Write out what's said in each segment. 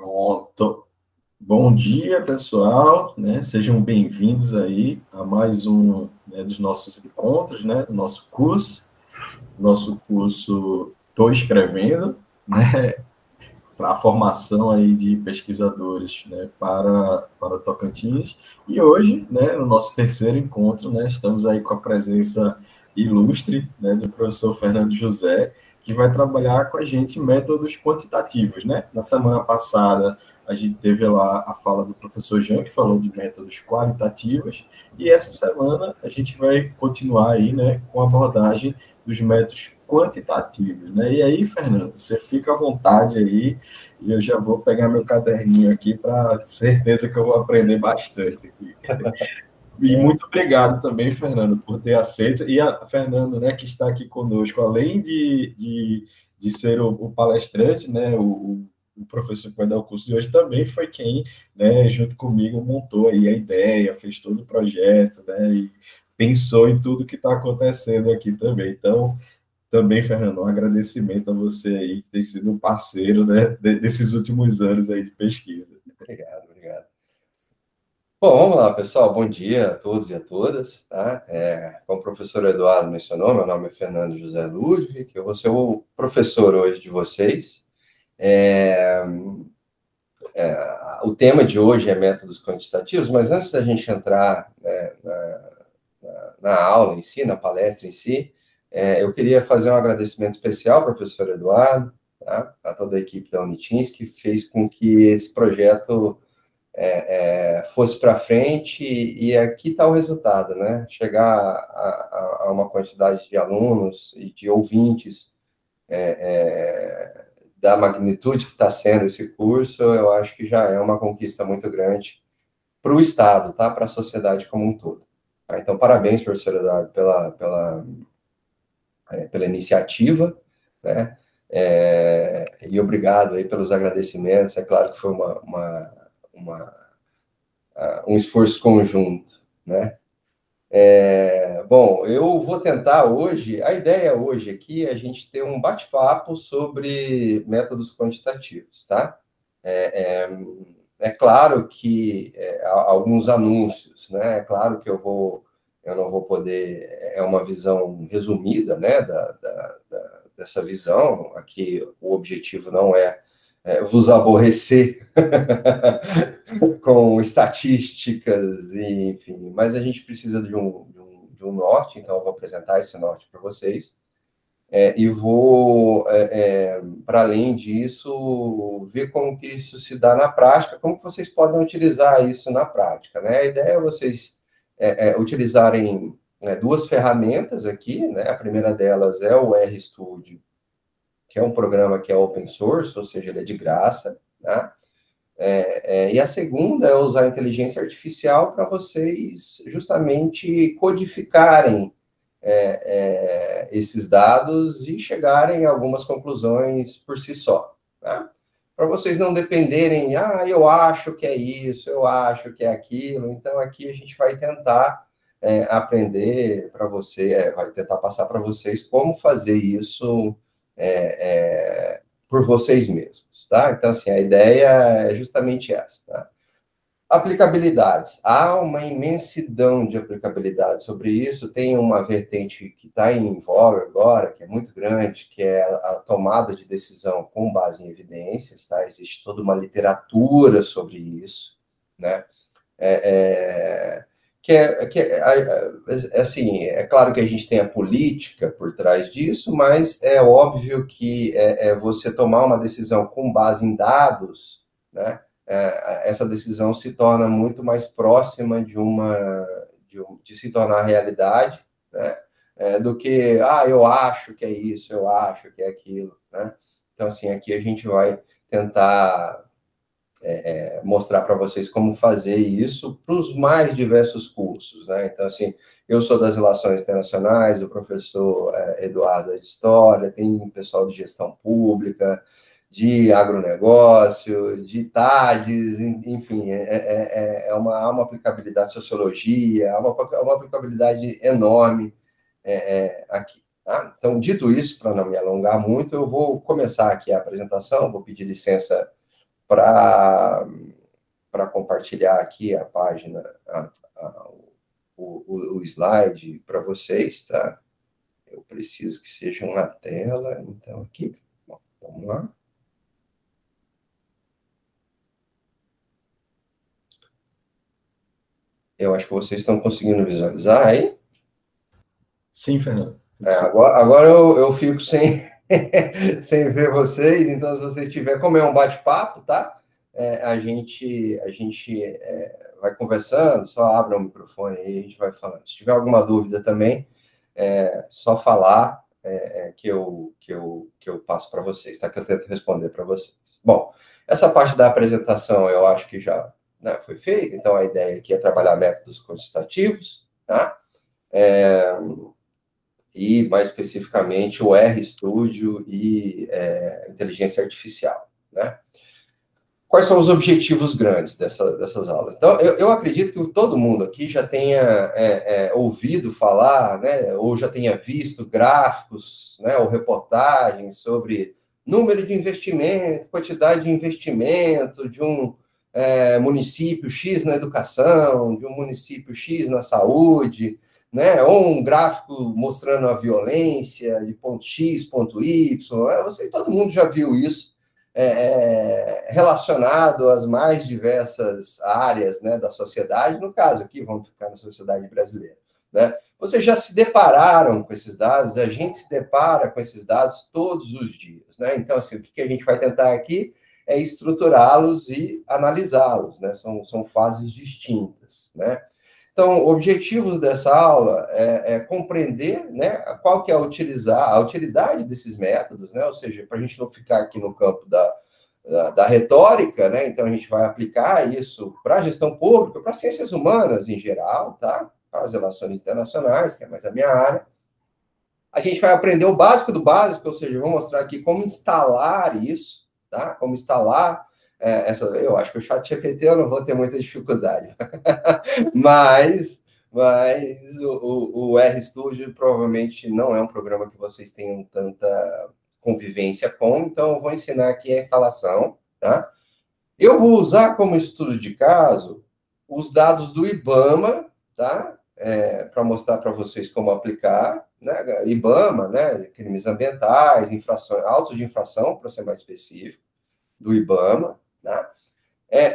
Pronto. Bom dia, pessoal, né? Sejam bem-vindos aí a mais um, né, dos nossos encontros, né? Do nosso curso. Nosso curso Estou Escrevendo, né? Para a formação aí de pesquisadores, né? Para o Tocantins. E hoje, né? No nosso terceiro encontro, né? Estamos aí com a presença ilustre, né? Do professor Fernando José, que vai trabalhar com a gente métodos quantitativos, né? Na semana passada, a gente teve lá a fala do professor Jean, que falou de métodos qualitativos, e essa semana a gente vai continuar aí, né, com a abordagem dos métodos quantitativos, né? E aí, Fernando, você fica à vontade aí, e eu já vou pegar meu caderninho aqui para certeza que eu vou aprender bastante aqui. E muito obrigado também, Fernando, por ter aceito. E a Fernando, né, que está aqui conosco, além de ser o palestrante, né, o professor que vai dar o curso de hoje, também foi quem, né, junto comigo, montou aí a ideia, fez todo o projeto, né, e pensou em tudo que está acontecendo aqui também. Então, também, Fernando, um agradecimento a você aí, que tem sido um parceiro, né, desses últimos anos aí de pesquisa. Obrigado, obrigado. Bom, vamos lá, pessoal. Bom dia a todos e a todas. Tá? Como o professor Eduardo mencionou, meu nome é Fernando José Ludwig, eu vou ser o professor hoje de vocês. O tema de hoje é métodos quantitativos, mas antes da gente entrar, né, na aula em si, na palestra em si, eu queria fazer um agradecimento especial ao professor Eduardo, tá? A toda a equipe da Unitins, que fez com que esse projeto fosse para frente, e aqui está o resultado, né? Chegar a uma quantidade de alunos e de ouvintes da magnitude que está sendo esse curso, eu acho que já é uma conquista muito grande para o Estado, tá? Para a sociedade como um todo. Tá? Então, parabéns, professor Eduardo, pela iniciativa, né? E obrigado aí pelos agradecimentos. É claro que foi um esforço conjunto, né? Bom, eu vou tentar hoje, a ideia hoje aqui é a gente ter um bate-papo sobre métodos quantitativos, tá? É claro que alguns anúncios, né? É claro que eu não vou poder, é uma visão resumida, né, dessa visão. Aqui o objetivo não é vos aborrecer com estatísticas, enfim, mas a gente precisa de um norte, então eu vou apresentar esse norte para vocês, e vou, para além disso, ver como que isso se dá na prática, como que vocês podem utilizar isso na prática, né? A ideia é vocês utilizarem duas ferramentas aqui, né? A primeira delas é o RStudio, que é um programa que é open source, ou seja, ele é de graça, tá? E a segunda é usar a inteligência artificial para vocês justamente codificarem esses dados e chegarem a algumas conclusões por si só, tá? Para vocês não dependerem, eu acho que é isso, eu acho que é aquilo. Então, aqui a gente vai tentar aprender para você, vai tentar passar para vocês como fazer isso por vocês mesmos, tá? Então, assim, a ideia é justamente essa, tá? Aplicabilidades. Há uma imensidão de aplicabilidades sobre isso. Tem uma vertente que está em voga agora, que é muito grande, que é a tomada de decisão com base em evidências, tá? Existe toda uma literatura sobre isso, né? Assim, é claro que a gente tem a política por trás disso, mas é óbvio que você tomar uma decisão com base em dados, né? Essa decisão se torna muito mais próxima de se tornar realidade, né? Do que, eu acho que é isso, eu acho que é aquilo, né? Então, assim, aqui a gente vai tentar mostrar para vocês como fazer isso para os mais diversos cursos, né? Então, assim, eu sou das Relações Internacionais, o professor Eduardo é de História, tem pessoal de Gestão Pública, de Agronegócio, de TADES, enfim, há uma aplicabilidade, Sociologia, há uma aplicabilidade enorme aqui. Tá? Então, dito isso, para não me alongar muito, eu vou começar aqui a apresentação, vou pedir licença para compartilhar aqui a página, o slide para vocês, tá? Eu preciso que sejam na tela, então aqui, bom, vamos lá. Eu acho que vocês estão conseguindo visualizar aí. Sim, Fernando. Agora eu fico sem, sem ver vocês, então se vocês tiverem, como é um bate-papo, tá? A gente vai conversando, só abra o microfone aí, a gente vai falando. Se tiver alguma dúvida também, só falar que eu passo para vocês, tá? Que eu tento responder para vocês. Bom, essa parte da apresentação eu acho que já, né, foi feita, então a ideia aqui é trabalhar métodos quantitativos, tá? E, mais especificamente, o RStudio e inteligência artificial, né? Quais são os objetivos grandes dessas aulas? Então, eu acredito que todo mundo aqui já tenha ouvido falar, né, ou já tenha visto gráficos, né, ou reportagens sobre número de investimento, quantidade de investimento de um município X na educação, de um município X na saúde, né, ou um gráfico mostrando a violência de ponto X, ponto Y. Todo mundo já viu isso. Relacionado às mais diversas áreas, né, da sociedade, no caso aqui, vamos ficar na sociedade brasileira, né? Vocês já se depararam com esses dados, a gente se depara com esses dados todos os dias, né? Então, assim, o que a gente vai tentar aqui é estruturá-los e analisá-los, né? São fases distintas, né? Então, objetivos dessa aula é compreender, né, qual que é a utilidade desses métodos, né, ou seja, para a gente não ficar aqui no campo da retórica, né, então a gente vai aplicar isso para a gestão pública, para ciências humanas em geral, tá, para as relações internacionais, que é mais a minha área. A gente vai aprender o básico do básico, ou seja, eu vou mostrar aqui como instalar isso, tá, como instalar eu acho que o ChatGPT eu não vou ter muita dificuldade. mas o RStudio provavelmente não é um programa que vocês tenham tanta convivência com, então eu vou ensinar aqui a instalação, tá? Eu vou usar como estudo de caso os dados do IBAMA, tá? Para mostrar para vocês como aplicar, né? IBAMA, né? Crimes ambientais, infrações, autos de infração, para ser mais específico, do IBAMA, tá?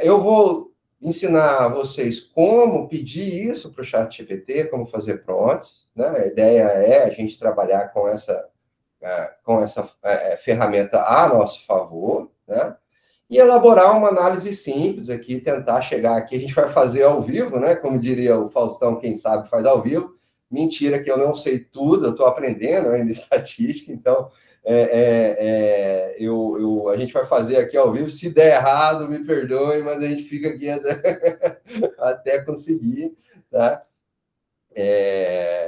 Eu vou ensinar a vocês como pedir isso para o ChatGPT, como fazer prompts, né? A ideia é a gente trabalhar com essa ferramenta a nosso favor, né? E elaborar uma análise simples aqui, tentar chegar aqui. A gente vai fazer ao vivo, né? Como diria o Faustão, quem sabe faz ao vivo. Mentira que eu não sei tudo, eu estou aprendendo ainda estatística, então a gente vai fazer aqui ao vivo. Se der errado, me perdoem, mas a gente fica aqui até conseguir, tá?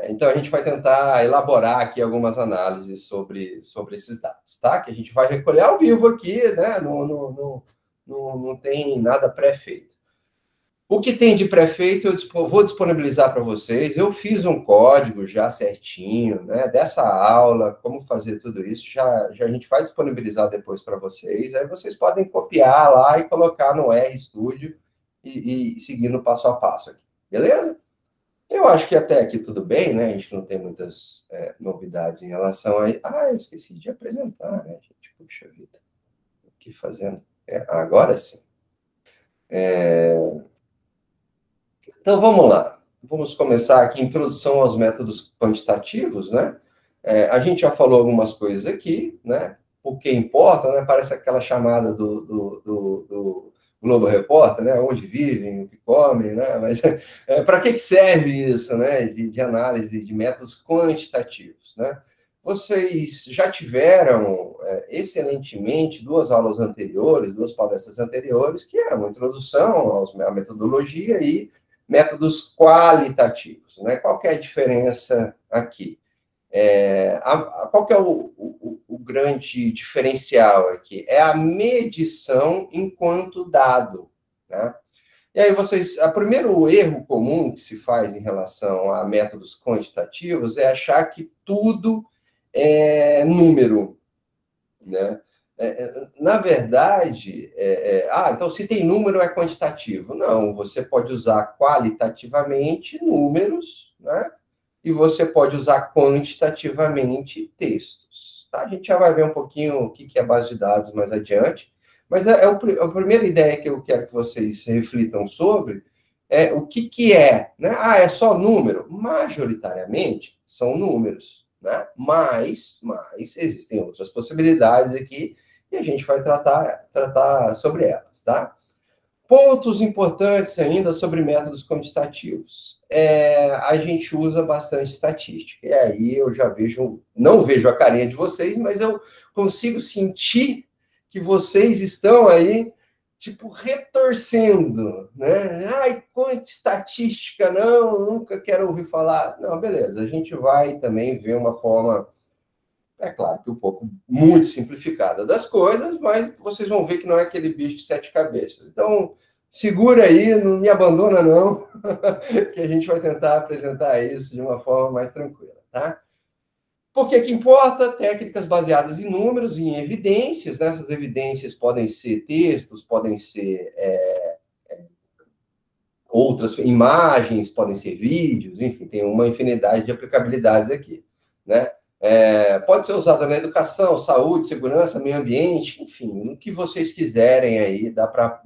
Então, a gente vai tentar elaborar aqui algumas análises sobre esses dados, tá? Que a gente vai recolher ao vivo aqui, né? Não tem nada pré-feito. O que tem de pré-feito, eu vou disponibilizar para vocês. Eu fiz um código já certinho, né, dessa aula, como fazer tudo isso. Já a gente vai disponibilizar depois para vocês. Aí vocês podem copiar lá e colocar no RStudio e seguir no passo a passo aqui. Beleza? Eu acho que até aqui tudo bem, né? A gente não tem muitas novidades em relação a... eu esqueci de apresentar, né, gente? Puxa vida. O que fazendo? Agora sim. Então, vamos lá. Vamos começar aqui, introdução aos métodos quantitativos, né? A gente já falou algumas coisas aqui, né? Por que importa, né? Parece aquela chamada do Globo Repórter, né? Onde vivem, o que comem, né? Mas para que serve isso, né? De análise de métodos quantitativos, né? Vocês já tiveram excelentemente duas aulas anteriores, duas palestras anteriores, que é uma introdução à metodologia e métodos qualitativos, né? Qual que é a diferença aqui? Qual que é o grande diferencial aqui? É a medição enquanto dado, né? E aí o primeiro erro comum que se faz em relação a métodos quantitativos é achar que tudo é número, né? na verdade, então se tem número é quantitativo. Não, você pode usar qualitativamente números, né? E você pode usar quantitativamente textos. Tá? A gente já vai ver um pouquinho o que é base de dados mais adiante, mas a primeira ideia que eu quero que vocês reflitam sobre é o que é, né? É só número? Majoritariamente são números, né? Mas existem outras possibilidades aqui e a gente vai tratar sobre elas, tá? Pontos importantes ainda sobre métodos quantitativos. A gente usa bastante estatística. E aí eu já não vejo a carinha de vocês, mas eu consigo sentir que vocês estão aí, tipo, retorcendo, né? Ai, estatística, não, nunca quero ouvir falar. Não, beleza, a gente vai também ver uma forma, é claro que um pouco muito simplificada das coisas, mas vocês vão ver que não é aquele bicho de 7 cabeças. Então, segura aí, não me abandona não, que a gente vai tentar apresentar isso de uma forma mais tranquila, tá? Por que importa? Técnicas baseadas em números e em evidências, né? Essas evidências podem ser textos, podem ser outras imagens, podem ser vídeos, enfim, tem uma infinidade de aplicabilidades aqui, né? Pode ser usada na educação, saúde, segurança, meio ambiente, enfim, no que vocês quiserem aí, dá para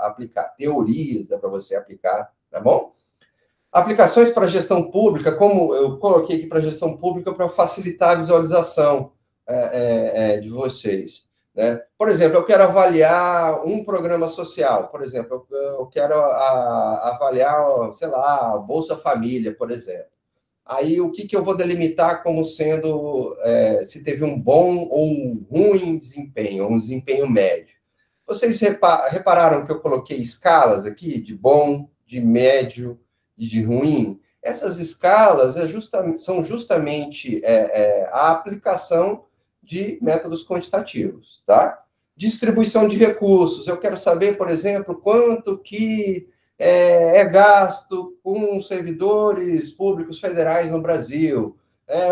aplicar. Teorias dá para você aplicar, tá bom? Aplicações para gestão pública, como eu coloquei aqui para gestão pública para facilitar a visualização de vocês, né? Por exemplo, eu quero avaliar um programa social, por exemplo, eu quero avaliar, sei lá, Bolsa Família, por exemplo. Aí, o que eu vou delimitar como sendo se teve um bom ou um ruim desempenho, ou um desempenho médio? Vocês repararam que eu coloquei escalas aqui, de bom, de médio e de ruim? Essas escalas são justamente a aplicação de métodos quantitativos, tá? Distribuição de recursos. Eu quero saber, por exemplo, quanto que é gasto com servidores públicos federais no Brasil.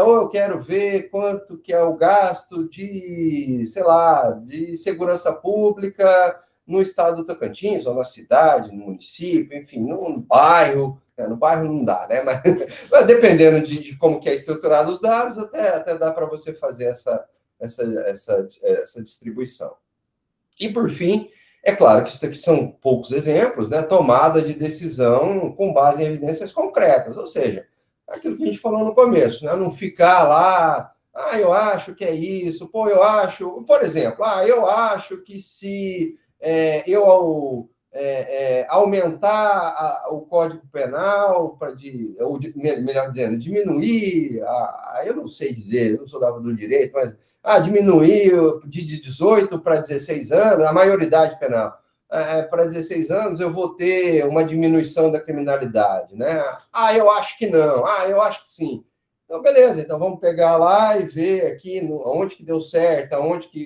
Ou eu quero ver quanto que é o gasto de, sei lá, de segurança pública no estado do Tocantins, ou na cidade, no município, enfim, no bairro. No bairro não dá, né? Mas dependendo de como que é estruturado os dados, até dá para você fazer essa distribuição. E, por fim, é claro que isso aqui são poucos exemplos, né? Tomada de decisão com base em evidências concretas, ou seja, aquilo que a gente falou no começo, né? Não ficar lá, eu acho que é isso, eu acho, por exemplo, eu acho que se eu aumentar o Código Penal, melhor dizendo, diminuir, eu não sei dizer, eu não sou do direito, mas diminuir de 18 para 16 anos, a maioridade penal, para 16 anos, eu vou ter uma diminuição da criminalidade, né? Eu acho que não, eu acho que sim. Então, beleza, então vamos pegar lá e ver aqui onde que deu certo,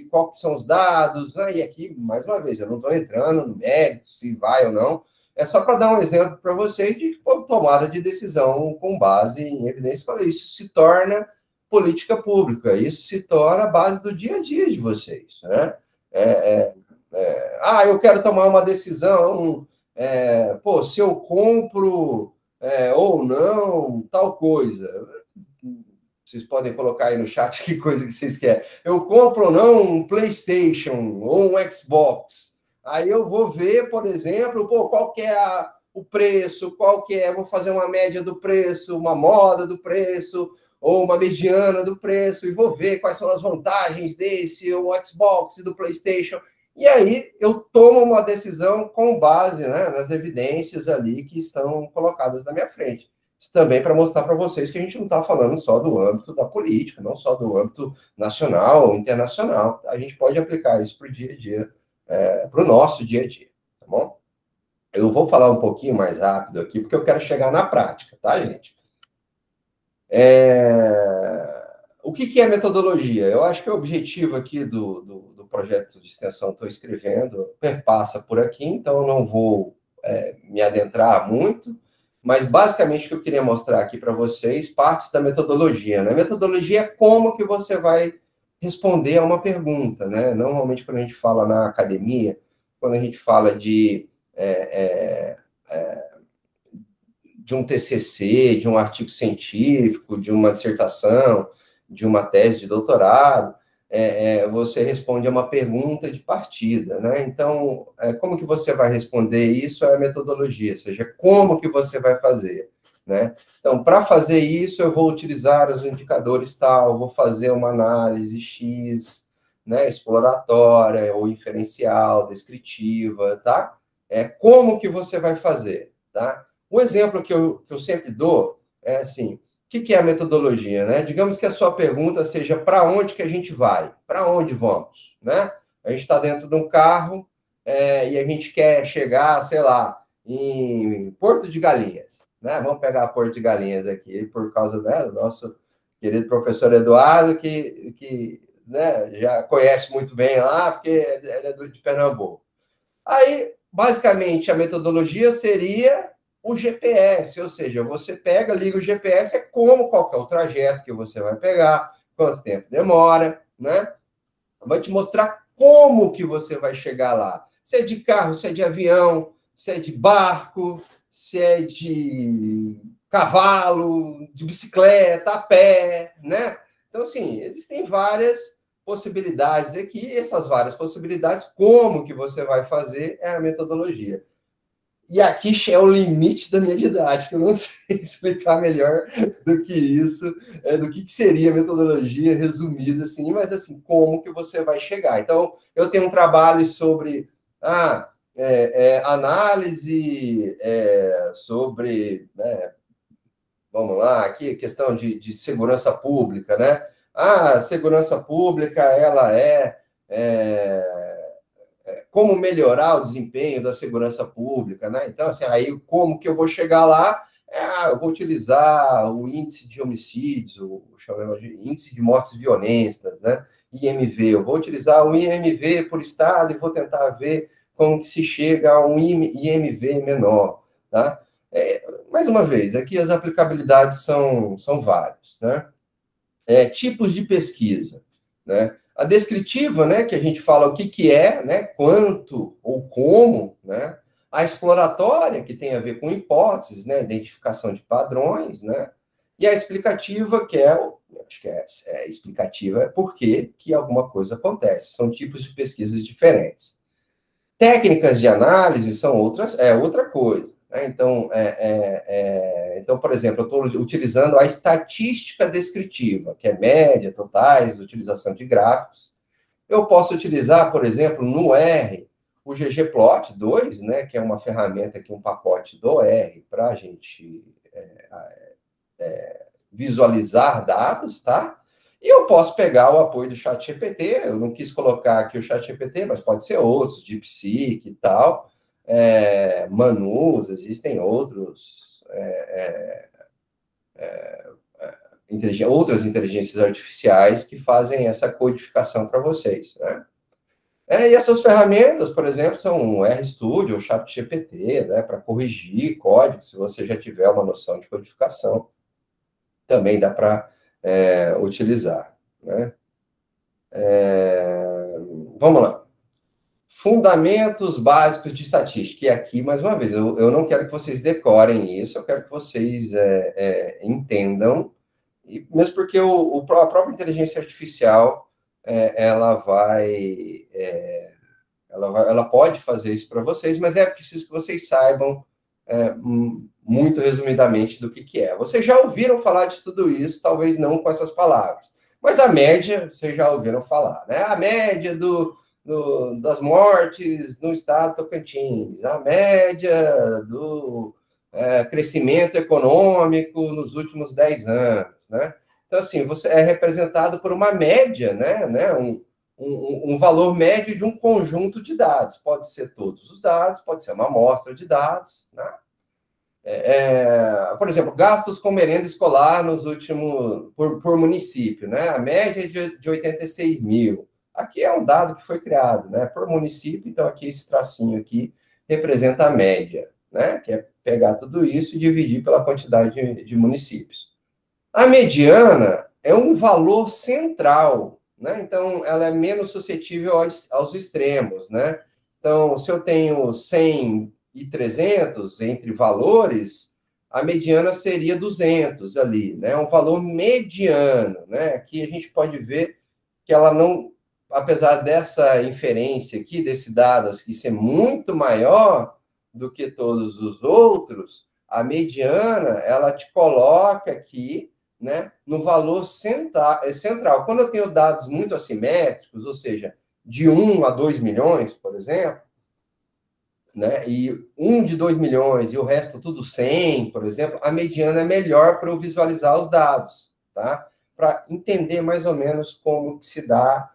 qual que são os dados, né? E aqui, mais uma vez, eu não estou entrando no mérito, se vai ou não, é só para dar um exemplo para vocês de tomada de decisão com base em evidência. Isso se torna política pública, isso se torna a base do dia a dia de vocês, né? Eu quero tomar uma decisão, se eu compro ou não, tal coisa. Vocês podem colocar aí no chat que coisa que vocês querem. Eu compro ou não um PlayStation ou um Xbox. Aí eu vou ver, por exemplo, qual que é o preço, vou fazer uma média do preço, uma moda do preço, ou uma mediana do preço, e vou ver quais são as vantagens desse, o Xbox e do PlayStation. E aí eu tomo uma decisão com base, né, nas evidências ali que estão colocadas na minha frente. Isso também para mostrar para vocês que a gente não está falando só do âmbito da política, não só do âmbito nacional ou internacional. A gente pode aplicar isso para o dia a dia, para o nosso dia a dia, tá bom? Eu vou falar um pouquinho mais rápido aqui, porque eu quero chegar na prática, tá, gente? O que é metodologia? Eu acho que o objetivo aqui do projeto de extensão que estou escrevendo perpassa por aqui, então eu não vou me adentrar muito, mas basicamente o que eu queria mostrar aqui para vocês, partes da metodologia, né? Metodologia é como que você vai responder a uma pergunta, né? Normalmente, quando a gente fala na academia, quando a gente fala de um TCC, de um artigo científico, de uma dissertação, de uma tese de doutorado, você responde a uma pergunta de partida, né? Então, como que você vai responder isso é a metodologia, ou seja, como que você vai fazer, né? Então, para fazer isso, eu vou utilizar os indicadores tal, vou fazer uma análise X, né, exploratória ou inferencial, descritiva, tá? Como que você vai fazer, tá? O exemplo que eu sempre dou é assim, o que é a metodologia, né? Digamos que a sua pergunta seja para onde que a gente vai? Para onde vamos, né? A gente está dentro de um carro e a gente quer chegar, sei lá, em Porto de Galinhas, né? Vamos pegar Porto de Galinhas aqui, por causa do nosso querido professor Eduardo, que né, já conhece muito bem lá, porque ele é de Pernambuco. Aí, basicamente, a metodologia seria o GPS, ou seja, você pega, liga o GPS, é como qualquer o trajeto que você vai pegar, quanto tempo demora, né? Vai te mostrar como que você vai chegar lá. Se é de carro, se é de avião, se é de barco, se é de cavalo, de bicicleta, a pé, né? Então, assim, existem várias possibilidades aqui, e essas várias possibilidades, como que você vai fazer é a metodologia. E aqui é o limite da minha didática, eu não sei explicar melhor do que isso, do que seria a metodologia resumida, assim, mas assim, como que você vai chegar. Então, eu tenho um trabalho sobre análise sobre, né, vamos lá, aqui questão de segurança pública, né? A segurança pública, ela como melhorar o desempenho da segurança pública, né? Então, assim, aí como que eu vou chegar lá? Eu vou utilizar o índice de homicídios, o chamamos de índice de mortes violentas, né? IMV. Eu vou utilizar o IMV por estado e vou tentar ver como que se chega a um IMV menor, tá? Mais uma vez, aqui as aplicabilidades são várias, né? Tipos de pesquisa, né? A descritiva, né, que a gente fala o que é, né, quanto ou como, né? A exploratória, que tem a ver com hipóteses, né, identificação de padrões, né? E a explicativa, que acho que explicativa, é por que alguma coisa acontece. São tipos de pesquisas diferentes. Técnicas de análise são outra coisa. Né? Então, por exemplo, eu estou utilizando a estatística descritiva, que é média, totais, utilização de gráficos. Eu posso utilizar, por exemplo, no R, o ggplot 2, né, que é uma ferramenta aqui, um pacote do R, para a gente visualizar dados, tá? E eu posso pegar o apoio do ChatGPT, eu não quis colocar aqui o ChatGPT, mas pode ser outros, DeepSeek e tal, Manus, existem outros, outras inteligências artificiais que fazem essa codificação para vocês, né? E essas ferramentas, por exemplo, são o RStudio, o ChatGPT, né, para corrigir código, se você já tiver uma noção de codificação, também dá para utilizar, né? Vamos lá. Fundamentos básicos de estatística. E aqui, mais uma vez, eu não quero que vocês decorem isso, eu quero que vocês entendam, mesmo porque a própria inteligência artificial, ela pode fazer isso para vocês, mas é preciso que vocês saibam muito resumidamente do que é. Vocês já ouviram falar de tudo isso, talvez não com essas palavras, mas a média, vocês já ouviram falar, né? A média das mortes no estado de Tocantins, a média do crescimento econômico nos últimos 10 anos, né? Então, assim, você é representado por uma média, né? Um valor médio de um conjunto de dados. Pode ser todos os dados, pode ser uma amostra de dados, né? Por exemplo, gastos com merenda escolar nos últimos, por município, né? A média é de 86 mil. Aqui é um dado que foi criado, né? Por município, então aqui esse tracinho aqui representa a média, né? Que é pegar tudo isso e dividir pela quantidade de municípios. A mediana é um valor central né? Então, ela é menos suscetível aos extremos, né? Então, se eu tenho 100 e 300 entre valores, a mediana seria 200 ali, né? Um valor mediano, né? Aqui a gente pode ver que ela não, apesar dessa inferência aqui, desse dado aqui ser muito maior do que todos os outros, a mediana, ela te coloca aqui, né, no valor central. Quando eu tenho dados muito assimétricos, ou seja, de 1 a 2 milhões, por exemplo, né, e um de 2 milhões e o resto tudo 100, por exemplo, a mediana é melhor para eu visualizar os dados, tá? Para entender mais ou menos como que se dá,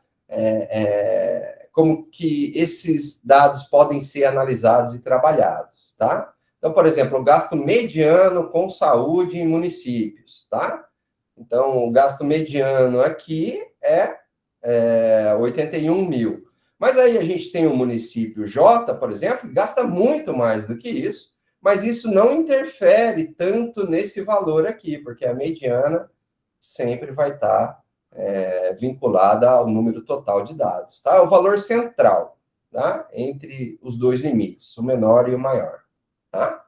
como que esses dados podem ser analisados e trabalhados, tá? Então, por exemplo, o gasto mediano com saúde em municípios, tá? Então, o gasto mediano aqui é 81 mil. Mas aí a gente tem o município J, por exemplo, que gasta muito mais do que isso, mas isso não interfere tanto nesse valor aqui, porque a mediana sempre vai estar vinculada ao número total de dados, tá? É o valor central, tá? Entre os dois limites, o menor e o maior, tá?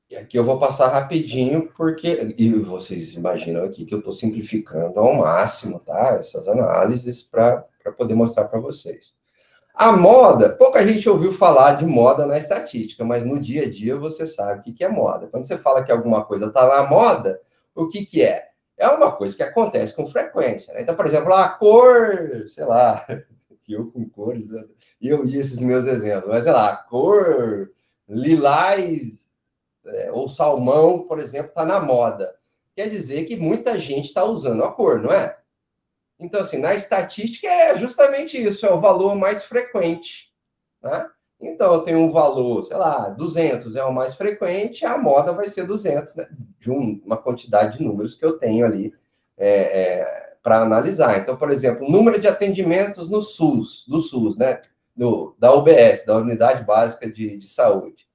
E aqui eu vou passar rapidinho, porque... E vocês imaginam aqui que eu estou simplificando ao máximo, tá? Essas análises para poder mostrar para vocês. A moda, pouca gente ouviu falar de moda na estatística, mas no dia a dia você sabe o que é moda. Quando você fala que alguma coisa está na moda, o que é? É uma coisa que acontece com frequência, né? Então, por exemplo, a cor, sei lá, eu com cores, e eu ia esses meus exemplos, mas sei lá, a cor lilás ou salmão, por exemplo, está na moda. Quer dizer que muita gente está usando a cor, não é? Então, assim, na estatística é justamente isso, é o valor mais frequente, tá? Então, eu tenho um valor, sei lá, 200 é o mais frequente, a moda vai ser 200, né? De uma quantidade de números que eu tenho ali para analisar. Então, por exemplo, o número de atendimentos no SUS, do SUS, né? Da UBS, da Unidade Básica de Saúde.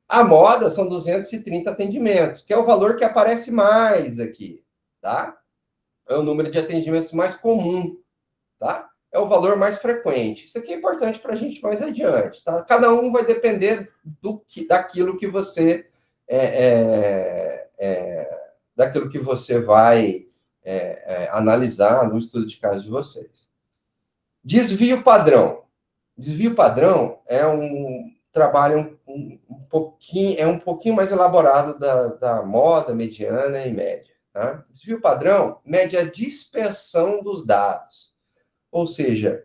A moda são 230 atendimentos, que é o valor que aparece mais aqui, tá? É o número de atendimentos mais comum, tá? É o valor mais frequente. Isso aqui é importante para a gente mais adiante, tá? Cada um vai depender daquilo que você daquilo que você vai analisar no estudo de caso de vocês. Desvio padrão. Desvio padrão é um trabalho um pouquinho mais elaborado da moda, mediana e média. Tá? Desvio padrão mede a dispersão dos dados. Ou seja,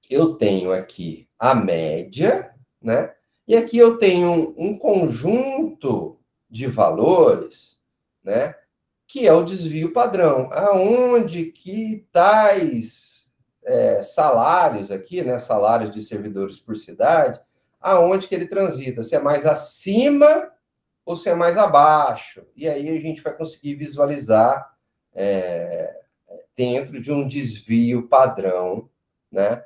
eu tenho aqui a média, né? E aqui eu tenho um conjunto de valores, né? Que é o desvio padrão. Aonde que tais salários aqui, né? Salários de servidores por cidade, aonde que ele transita? Se é mais acima ou se é mais abaixo. E aí a gente vai conseguir visualizar dentro de um desvio padrão, né,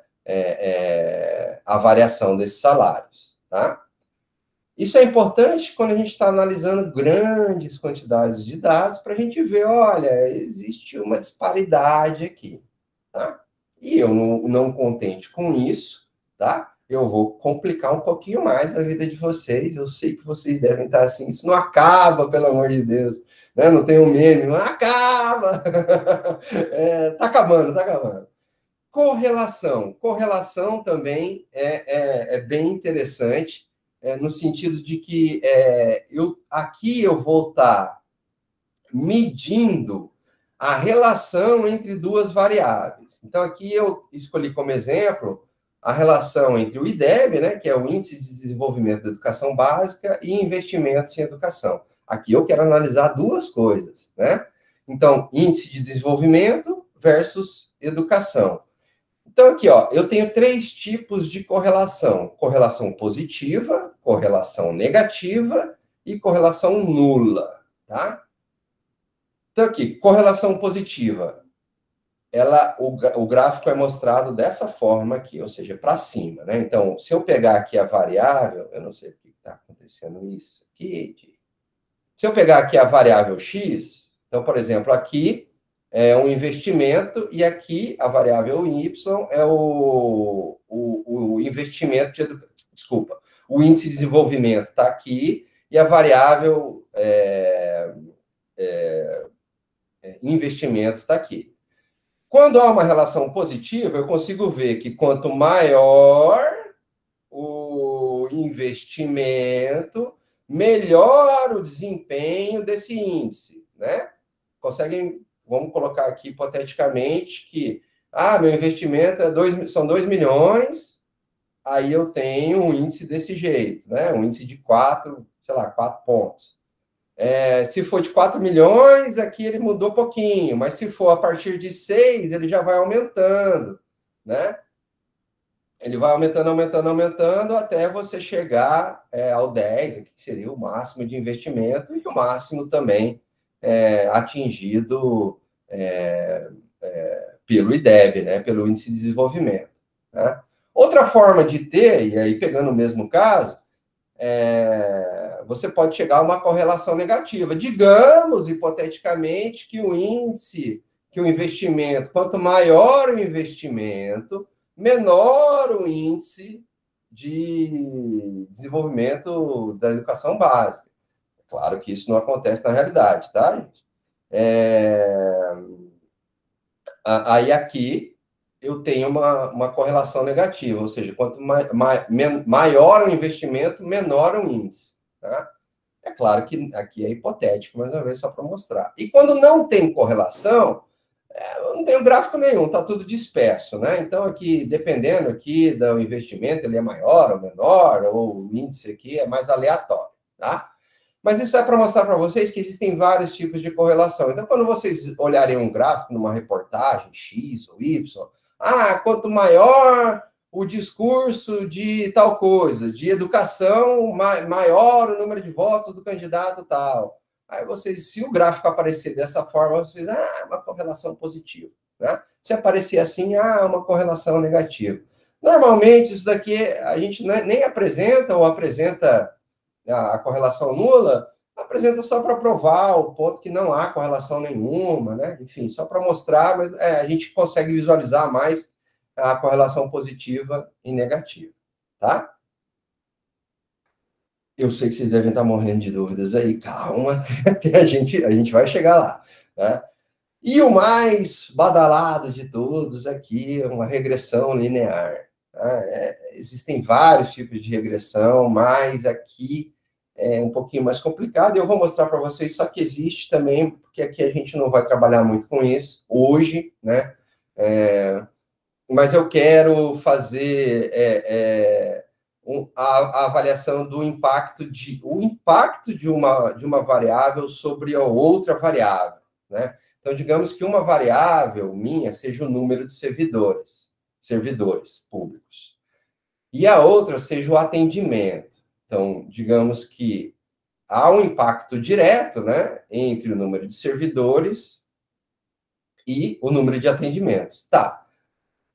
a variação desses salários. Tá? Isso é importante quando a gente está analisando grandes quantidades de dados para a gente ver, olha, existe uma disparidade aqui. Tá? E eu não contente com isso, tá? Eu vou complicar um pouquinho mais a vida de vocês. Eu sei que vocês devem estar assim, isso não acaba, pelo amor de Deus. Né? Não tem um meme, não acaba. Tá acabando, tá acabando. Correlação. Correlação também é bem interessante, no sentido de que aqui eu vou estar medindo a relação entre duas variáveis. Então, aqui eu escolhi como exemplo a relação entre o IDEB, né, que é o Índice de Desenvolvimento da Educação Básica, e investimentos em educação. Aqui eu quero analisar duas coisas, né? Então, índice de desenvolvimento versus educação. Então, aqui, ó, eu tenho 3 tipos de correlação. Correlação positiva, correlação negativa e correlação nula, tá? Então, aqui, correlação positiva. O gráfico é mostrado dessa forma aqui, ou seja, para cima, né? Então, se eu pegar aqui a variável, eu não sei por que está acontecendo isso aqui. Se eu pegar aqui a variável x, então, por exemplo, aqui é um investimento, e aqui a variável Y é o investimento de educação. Desculpa, o índice de desenvolvimento está aqui, e a variável investimento está aqui. Quando há uma relação positiva, eu consigo ver que quanto maior o investimento, melhor o desempenho desse índice, né? Conseguem, vamos colocar aqui hipoteticamente que, meu investimento são 2 milhões, aí eu tenho um índice desse jeito, né? Um índice de 4 pontos. Se for de 4 milhões, aqui ele mudou pouquinho, mas se for a partir de 6, ele já vai aumentando, né? Ele vai aumentando, aumentando, aumentando, até você chegar ao 10, que seria o máximo de investimento, e o máximo também atingido pelo IDEB, né? Pelo Índice de Desenvolvimento. Né? Outra forma de ter, e aí pegando o mesmo caso, você pode chegar a uma correlação negativa. Digamos, hipoteticamente, que o índice, que o investimento, quanto maior o investimento, menor o índice de desenvolvimento da educação básica. Claro que isso não acontece na realidade, tá, gente? Aí aqui eu tenho uma correlação negativa, ou seja, quanto maior o investimento, menor o índice. Tá? É claro que aqui é hipotético, mais uma vez, só para mostrar. E quando não tem correlação, não tem gráfico nenhum, está tudo disperso, né? Então, aqui, dependendo aqui do investimento, ele é maior ou menor, ou o índice aqui é mais aleatório, tá? Mas isso é para mostrar para vocês que existem vários tipos de correlação. Então, quando vocês olharem um gráfico numa reportagem X ou Y, quanto maior o discurso de tal coisa, de educação, maior o número de votos do candidato tal. Aí vocês, se o gráfico aparecer dessa forma, vocês, uma correlação positiva. Né? Se aparecer assim, uma correlação negativa. Normalmente, isso daqui a gente nem apresenta ou apresenta a correlação nula, apresenta só para provar o ponto que não há correlação nenhuma, né? Enfim, só para mostrar, mas a gente consegue visualizar mais a correlação positiva e negativa, tá? Eu sei que vocês devem estar morrendo de dúvidas aí, calma, que a gente vai chegar lá, né? E o mais badalado de todos aqui é uma regressão linear. Tá? Existem vários tipos de regressão, mas aqui é um pouquinho mais complicado, e eu vou mostrar para vocês, só que existe também, porque aqui a gente não vai trabalhar muito com isso hoje, né? Mas eu quero fazer a avaliação do impacto de uma variável sobre a outra variável, né? Então, digamos que uma variável minha seja o número de servidores públicos, e a outra seja o atendimento. Então, digamos que há um impacto direto, né, entre o número de servidores e o número de atendimentos. Tá.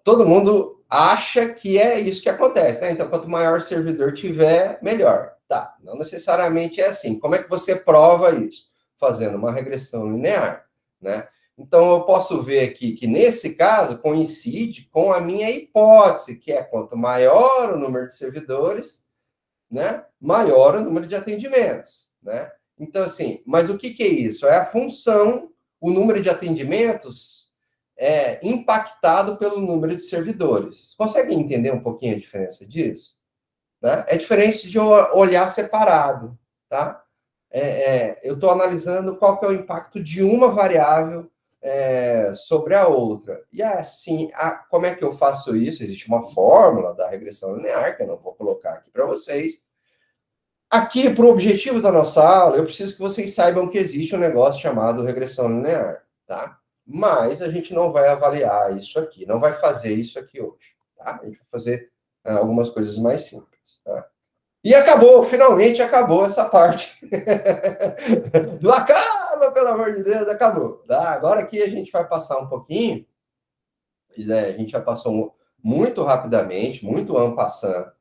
Todo mundo acha que é isso que acontece, né? Então, quanto maior servidor tiver, melhor. Tá. Não necessariamente é assim. Como é que você prova isso? Fazendo uma regressão linear, né? Então, eu posso ver aqui que, nesse caso, coincide com a minha hipótese, que é quanto maior o número de servidores, né, maior o número de atendimentos, né? Então, assim, mas o que é isso? É a função, o número de atendimentos impactado pelo número de servidores. Conseguem entender um pouquinho a diferença disso? Né? É diferente de olhar separado, tá? Eu estou analisando qual que é o impacto de uma variável sobre a outra. E assim, como é que eu faço isso? Existe uma fórmula da regressão linear, que eu não vou colocar aqui para vocês. Aqui, para o objetivo da nossa aula, eu preciso que vocês saibam que existe um negócio chamado regressão linear, tá? Mas a gente não vai avaliar isso aqui, não vai fazer isso aqui hoje, tá? A gente vai fazer algumas coisas mais simples, tá? E acabou, finalmente acabou essa parte. Não acaba, pelo amor de Deus, acabou. Tá? Agora aqui a gente vai passar um pouquinho, a gente já passou muito rapidamente, muito en passant,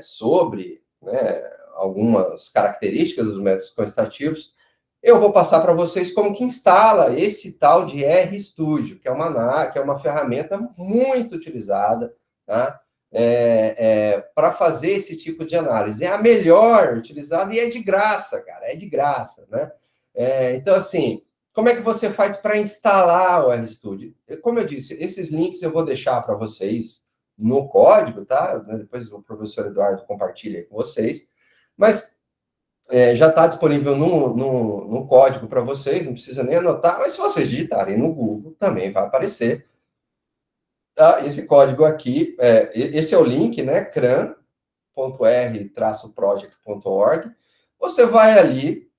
sobre, né, algumas características dos métodos quantitativos. eu vou passar para vocês como que instala esse tal de RStudio, que é uma ferramenta muito utilizada, tá? Para fazer esse tipo de análise. É a melhor utilizada e é de graça, cara, é de graça, né? Então, assim, como é que você faz para instalar o RStudio? Como eu disse, esses links eu vou deixar para vocês no código, tá? Depois o professor Eduardo compartilha aí com vocês. Mas já está disponível no código para vocês, não precisa nem anotar, mas se vocês digitarem no Google, também vai aparecer. Tá? Esse código aqui, esse é o link, né? cran.r-project.org. Você vai ali,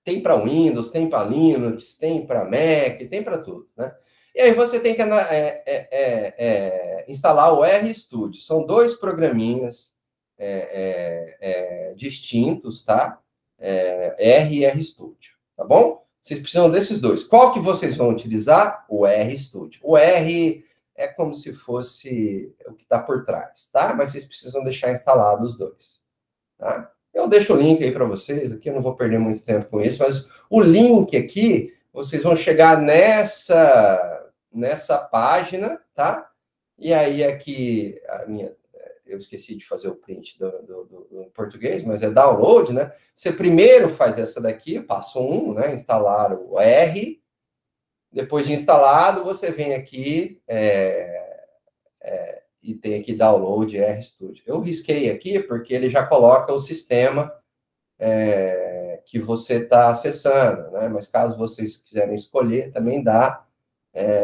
tem para Windows, tem para Linux, tem para Mac, tem para tudo, né? E aí você tem que instalar o RStudio. São 2 programinhas distintos, tá? R e RStudio, tá bom? Vocês precisam desses 2. Qual que vocês vão utilizar? O RStudio. O R é como se fosse o que está por trás, tá? Mas vocês precisam deixar instalados os 2, tá? Eu deixo o link aí para vocês, aqui eu não vou perder muito tempo com isso, mas o link aqui, vocês vão chegar nessa página, tá? E aí aqui, eu esqueci de fazer o print do português, mas é download, né? Você primeiro faz essa daqui, passo 1, né? Instalar o R. Depois de instalado, você vem aqui e tem aqui download RStudio. Eu risquei aqui porque ele já coloca o sistema que você está acessando, né? Mas caso vocês quiserem escolher, também dá.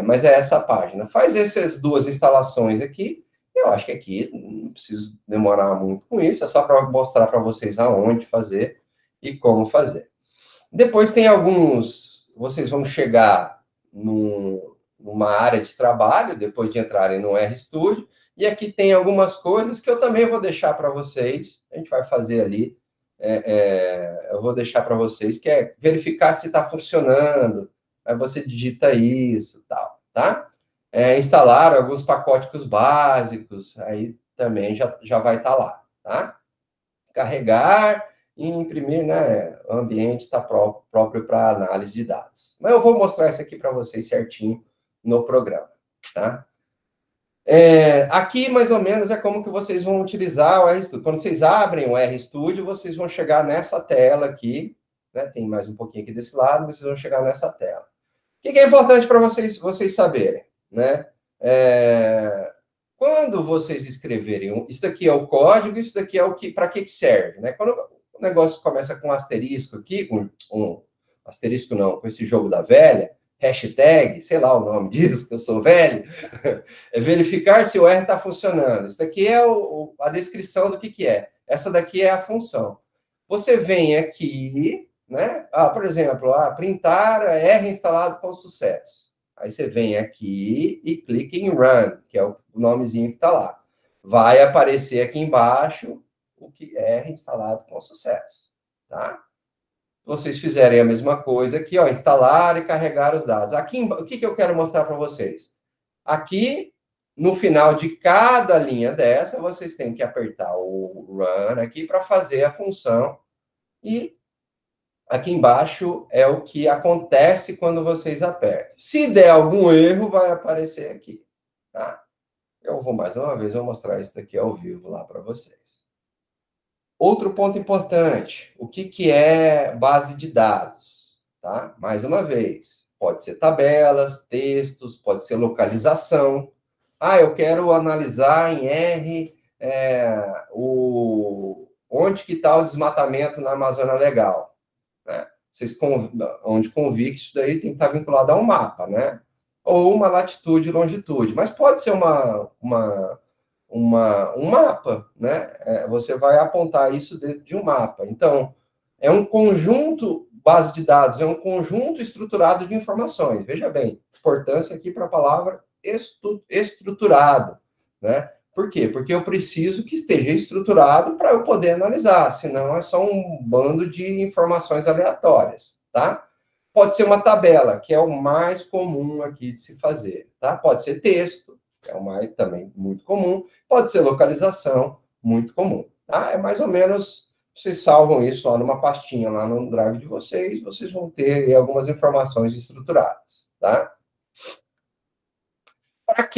Mas é essa página. Faz essas 2 instalações aqui. Eu acho que aqui não preciso demorar muito com isso, é só para mostrar para vocês aonde fazer e como fazer. Depois tem vocês vão chegar numa área de trabalho, depois de entrarem no RStudio, e aqui tem algumas coisas que eu também vou deixar para vocês, a gente vai fazer ali, eu vou deixar para vocês, que é verificar se está funcionando, aí você digita isso, tal, tá? Instalar alguns pacotes básicos, aí também já vai estar lá, tá? Carregar e imprimir, né? O ambiente está próprio para análise de dados. Mas eu vou mostrar isso aqui para vocês certinho no programa, tá? Aqui, mais ou menos, é como que vocês vão utilizar o RStudio. Quando vocês abrem o RStudio, vocês vão chegar nessa tela aqui, né? Tem mais um pouquinho aqui desse lado, mas vocês vão chegar nessa tela. O que é importante para vocês saberem, né? Quando vocês escreverem, isso daqui é o código, isso daqui é para que serve, né? Quando o negócio começa com um asterisco aqui, asterisco não, com esse jogo da velha, hashtag, sei lá o nome disso, que eu sou velho, é verificar se o R está funcionando. Isso daqui é a descrição do que é. Essa daqui é a função. Você vem aqui, né? Por exemplo, printar R instalado com sucesso. Aí você vem aqui e clica em Run, que é o nomezinho que está lá. Vai aparecer aqui embaixo o que é instalado com sucesso, tá? Vocês fizerem a mesma coisa aqui, ó, instalar e carregar os dados. Aqui, o que eu quero mostrar para vocês? Aqui, no final de cada linha dessa, vocês têm que apertar o Run aqui para fazer a função. E aqui embaixo é o que acontece quando vocês apertam. Se der algum erro, vai aparecer aqui, tá? Eu vou, mais uma vez, mostrar isso daqui ao vivo lá para vocês. Outro ponto importante, o que é base de dados, tá? Mais uma vez, pode ser tabelas, textos, pode ser localização. Eu quero analisar em R onde que está o desmatamento na Amazônia Legal, né? Onde convir que isso daí tem que estar vinculado a um mapa, né? Ou uma latitude e longitude, mas pode ser um mapa, né? Você vai apontar isso dentro de um mapa. Então, é um conjunto, base de dados, é um conjunto estruturado de informações. Veja bem, importância aqui para a palavra estruturado, né? Por quê? Porque eu preciso que esteja estruturado para eu poder analisar, senão é só um bando de informações aleatórias, tá? Pode ser uma tabela, que é o mais comum aqui de se fazer, tá? Pode ser texto, que é o mais também muito comum. Pode ser localização, muito comum, tá? É mais ou menos vocês salvam isso lá numa pastinha, lá no drive de vocês, vocês vão ter algumas informações estruturadas, tá? Para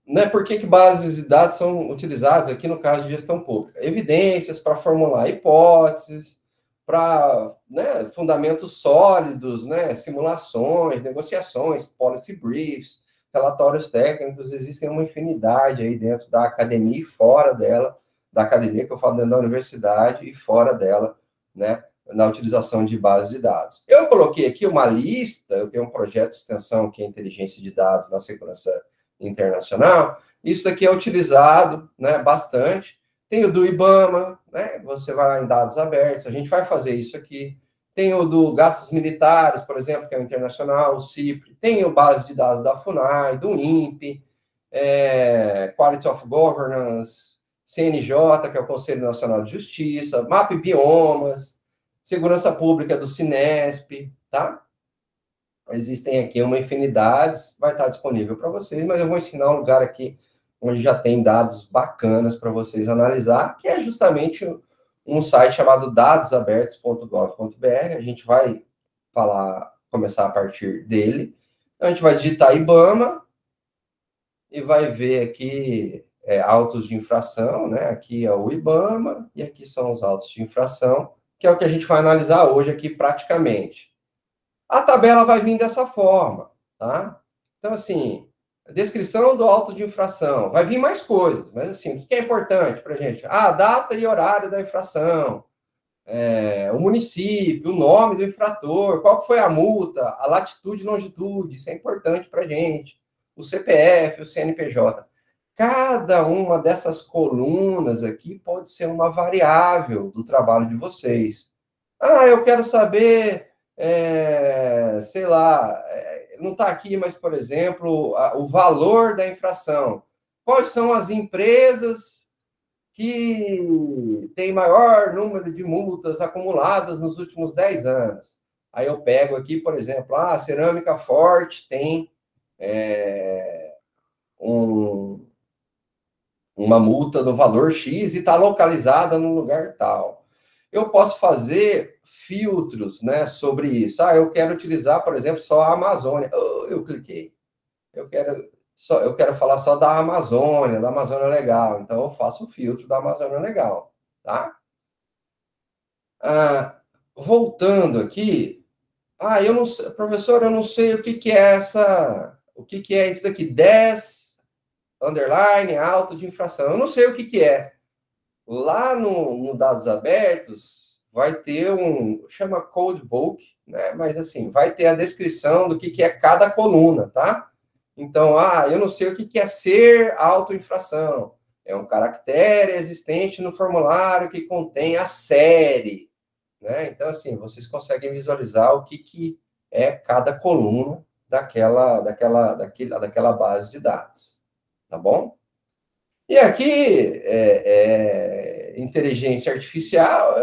né, por que bases de dados são utilizadas aqui no caso de gestão pública? Evidências para formular hipóteses, para, né, fundamentos sólidos, né, simulações, negociações, policy briefs, relatórios técnicos, existem uma infinidade aí dentro da academia e fora dela, da academia que eu falo dentro da universidade e fora dela, né, na utilização de bases de dados. Eu coloquei aqui uma lista, eu tenho um projeto de extensão que é inteligência de dados na segurança internacional, isso aqui é utilizado, né, bastante. Tem o do IBAMA, né, você vai lá em dados abertos, a gente vai fazer isso aqui. Tem o do gastos militares, por exemplo, que é o internacional, o CIPRE. Tem o base de dados da FUNAI, do INPE, Quality of Governance, CNJ, que é o Conselho Nacional de Justiça, MAP Biomas, Segurança Pública do Cinesp, tá? Existem aqui uma infinidade, vai estar disponível para vocês, mas eu vou ensinar um lugar aqui onde já tem dados bacanas para vocês analisar, que é justamente um site chamado dadosabertos.gov.br. A gente vai começar a partir dele. A gente vai digitar IBAMA e vai ver aqui autos de infração, né? Aqui é o IBAMA e aqui são os autos de infração, que é o que a gente vai analisar hoje aqui praticamente. A tabela vai vir dessa forma, tá? Então, assim, a descrição do auto de infração, vai vir mais coisas, mas, assim, o que é importante para a gente? A data e horário da infração, o município, o nome do infrator, qual foi a multa, a latitude e longitude, isso é importante para a gente, o CPF, o CNPJ. Cada uma dessas colunas aqui pode ser uma variável do trabalho de vocês. Ah, eu quero saber... sei lá, não está aqui, mas, por exemplo, o valor da infração. Quais são as empresas que têm maior número de multas acumuladas nos últimos 10 anos? Aí eu pego aqui, por exemplo, a Cerâmica Forte tem uma multa no valor X e está localizada no lugar tal. Eu posso fazer filtros, né, sobre isso. Ah, eu quero utilizar, por exemplo, só a Amazônia. Eu cliquei. Eu quero falar só da Amazônia Legal. Então, eu faço o filtro da Amazônia Legal, tá? Voltando aqui. Eu não sei, professor, eu não sei o que é o que é isso daqui. 10, underline, auto de infração. Eu não sei o que é. Lá no Dados Abertos, vai ter chama codebook, né? Mas, assim, vai ter a descrição do que é cada coluna, tá? Então, eu não sei o que é ser autoinfração. É um caractere existente no formulário que contém a série, né? Então, assim, vocês conseguem visualizar o que é cada coluna daquela base de dados, tá bom? E aqui, inteligência artificial,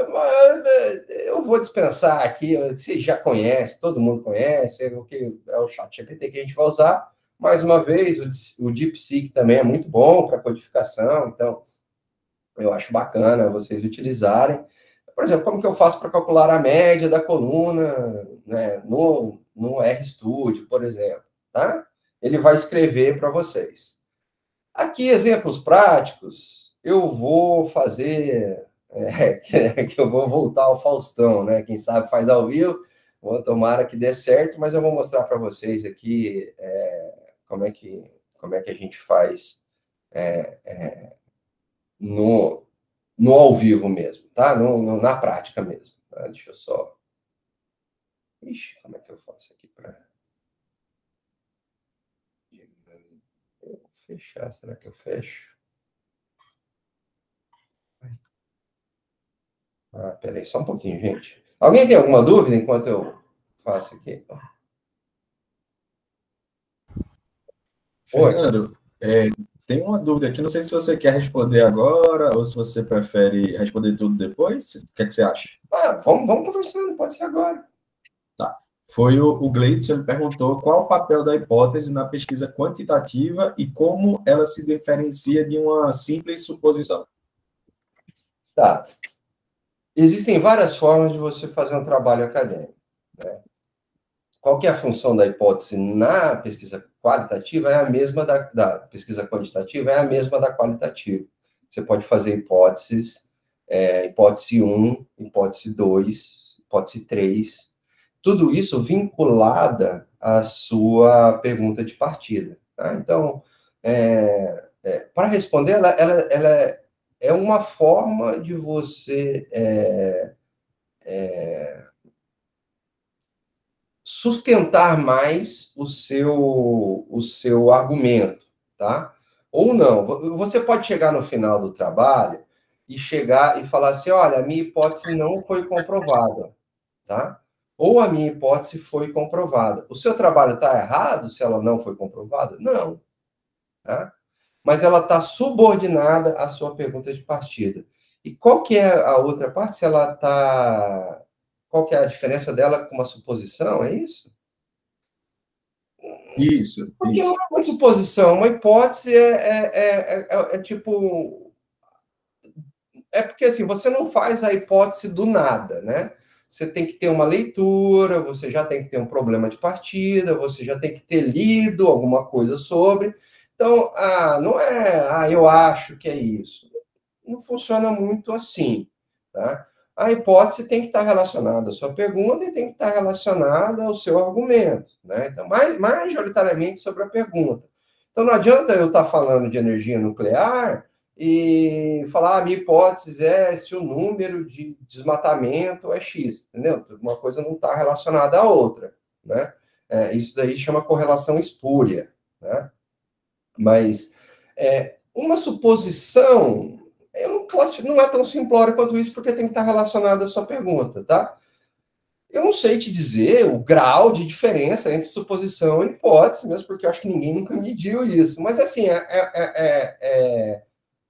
eu vou dispensar aqui, você já conhece, todo mundo conhece, é o ChatGPT que a gente vai usar. Mais uma vez, o DeepSeek também é muito bom para codificação, então eu acho bacana vocês utilizarem. Por exemplo, como que eu faço para calcular a média da coluna, né, no RStudio, por exemplo, tá? Ele vai escrever para vocês. Aqui, exemplos práticos, eu vou fazer, que eu vou voltar ao Faustão, né? Quem sabe faz ao vivo, tomara que dê certo, mas eu vou mostrar para vocês aqui como é que a gente faz no ao vivo mesmo, tá? Na prática mesmo. Tá? Deixa eu só... Ixi, como é que eu faço aqui para... Fechar, será que eu fecho? Peraí, só um pouquinho, gente. Alguém tem alguma dúvida enquanto eu faço aqui? Fernando, tem uma dúvida aqui, não sei se você quer responder agora ou se você prefere responder tudo depois. O que é que você acha? Vamos conversando, pode ser agora. Tá. Foi o Gleidson, ele perguntou qual o papel da hipótese na pesquisa quantitativa e como ela se diferencia de uma simples suposição. Tá. Existem várias formas de você fazer um trabalho acadêmico, né? Qual que é a função da hipótese na pesquisa qualitativa? É a mesma da pesquisa quantitativa, é a mesma da qualitativa. Você pode fazer hipóteses, hipótese 1, hipótese 2, hipótese 3, tudo isso vinculada à sua pergunta de partida. Tá? Então, para responder, ela é uma forma de você sustentar mais o seu argumento, tá? Ou não. Você pode chegar no final do trabalho e chegar e falar assim, olha, a minha hipótese não foi comprovada, tá? Ou a minha hipótese foi comprovada. O seu trabalho está errado se ela não foi comprovada? Não, tá? Mas ela está subordinada à sua pergunta de partida. E qual que é a outra parte? Se ela está... Qual que é a diferença dela com uma suposição? É isso? Isso, Porque não isso. é uma suposição, uma hipótese é tipo. É porque assim, você não faz a hipótese do nada, né? Você tem que ter uma leitura, você já tem que ter um problema de partida, você já tem que ter lido alguma coisa sobre. Então, não é, eu acho que é isso. Não funciona muito assim, tá? A hipótese tem que estar relacionada à sua pergunta e tem que estar relacionada ao seu argumento, né? Então, majoritariamente sobre a pergunta. Então, não adianta eu estar falando de energia nuclear e falar, a minha hipótese é se o número de desmatamento é X, entendeu? Uma coisa não está relacionada à outra, né? Isso daí chama correlação espúria, né? Mas uma suposição, eu não classifico, não é tão simplório quanto isso, porque tem que estar relacionado à sua pergunta, tá? Eu não sei te dizer o grau de diferença entre suposição e hipótese, mesmo porque eu acho que ninguém nunca mediu isso. Mas, assim,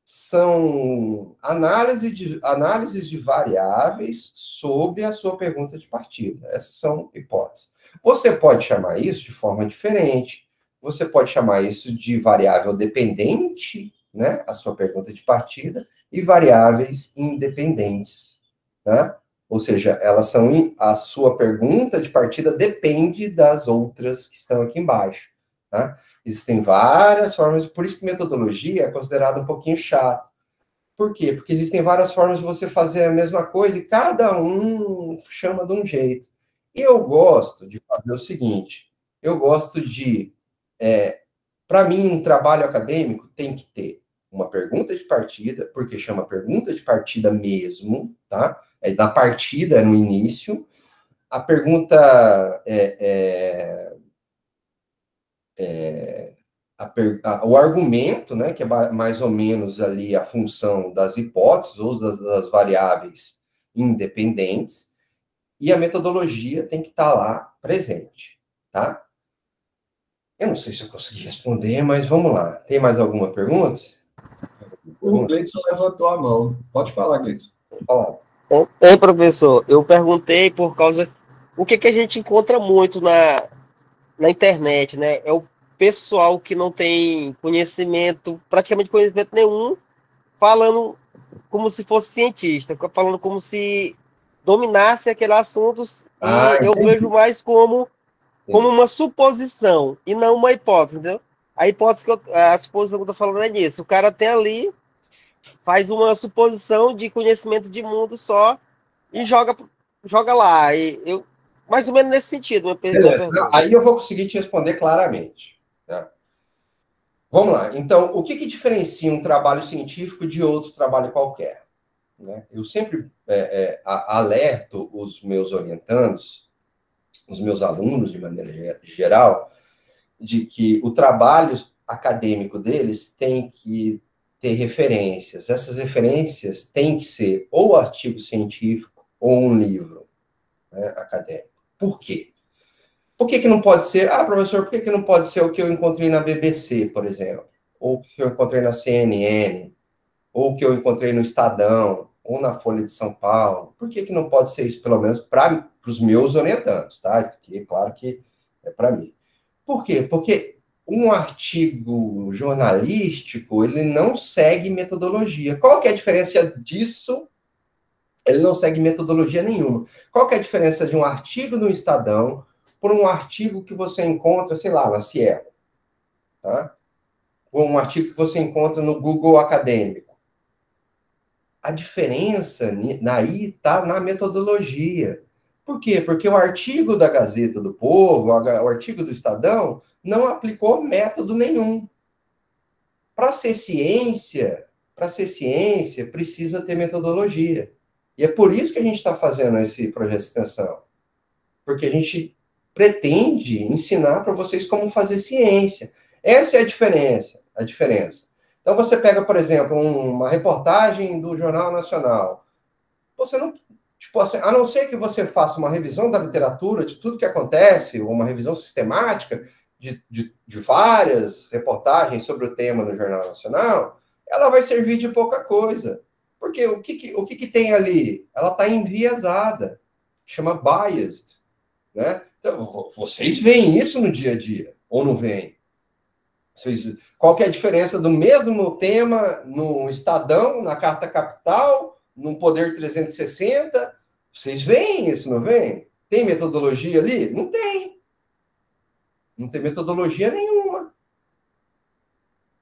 são análises de variáveis sobre a sua pergunta de partida. Essas são hipóteses. Você pode chamar isso de forma diferente. Você pode chamar isso de variável dependente, né? A sua pergunta de partida, e variáveis independentes, né? Ou seja, a sua pergunta de partida depende das outras que estão aqui embaixo, tá? Existem várias formas, por isso que metodologia é considerado um pouquinho chato. Por quê? Porque existem várias formas de você fazer a mesma coisa e cada um chama de um jeito. E eu gosto de fazer o seguinte: eu gosto de. Para mim, um trabalho acadêmico tem que ter uma pergunta de partida, porque chama pergunta de partida mesmo, tá? Da partida, é no início. A pergunta o argumento, né, que é mais ou menos ali a função das hipóteses ou das variáveis independentes, e a metodologia tem que estar lá presente, tá? Eu não sei se eu consegui responder, mas vamos lá. Tem mais alguma pergunta? O Gleidson levantou a mão. Pode falar, Gleidson. Vou falar. Professor, eu perguntei por causa. O que a gente encontra muito na internet, né? É o pessoal que não tem conhecimento, praticamente conhecimento nenhum, falando como se fosse cientista, falando como se dominasse aquele assunto, e eu vejo Entendi. mais como Entendi. uma suposição e não uma hipótese, entendeu? A suposição que eu tô falando é disso. O cara tem ali, faz uma suposição de conhecimento de mundo só e joga lá. E eu, mais ou menos nesse sentido, minha Beleza. pergunta. Aí eu vou conseguir te responder claramente, tá? Vamos lá. Então, o que diferencia um trabalho científico de outro trabalho qualquer? Né? Eu sempre alerto os meus orientandos, os meus alunos, de maneira geral, de que o trabalho acadêmico deles tem que ter referências. Essas referências têm que ser ou artigo científico ou um livro, né, acadêmico. Por quê? Por que não pode ser? Professor, por que não pode ser o que eu encontrei na BBC, por exemplo? Ou o que eu encontrei na CNN? Ou o que eu encontrei no Estadão? Ou na Folha de São Paulo? Por que não pode ser isso, pelo menos, para os meus orientandos, tá? Porque, claro que é para mim. Por quê? Porque um artigo jornalístico, ele não segue metodologia. Qual que é a diferença disso Ele não segue metodologia nenhuma. Qual que é a diferença de um artigo no Estadão por um artigo que você encontra, sei lá, na Cielo, tá? Ou um artigo que você encontra no Google Acadêmico? A diferença aí está na metodologia. Por quê? Porque o artigo da Gazeta do Povo, o artigo do Estadão, não aplicou método nenhum. Para ser ciência, precisa ter metodologia. E é por isso que a gente está fazendo esse projeto de extensão. Porque a gente pretende ensinar para vocês como fazer ciência. Essa é a diferença. Então, você pega, por exemplo, uma reportagem do Jornal Nacional. Você não... Tipo assim, a não ser que você faça uma revisão da literatura, de tudo que acontece, ou uma revisão sistemática de várias reportagens sobre o tema no Jornal Nacional, ela vai servir de pouca coisa. Porque o que tem ali? Ela está enviesada, chama biased. Né? Então, vocês veem isso no dia a dia, ou não veem? Qual que é a diferença do mesmo tema no Estadão, na Carta Capital, no Poder 360? Vocês veem isso, não veem? Tem metodologia ali? Não tem. Não tem metodologia nenhuma.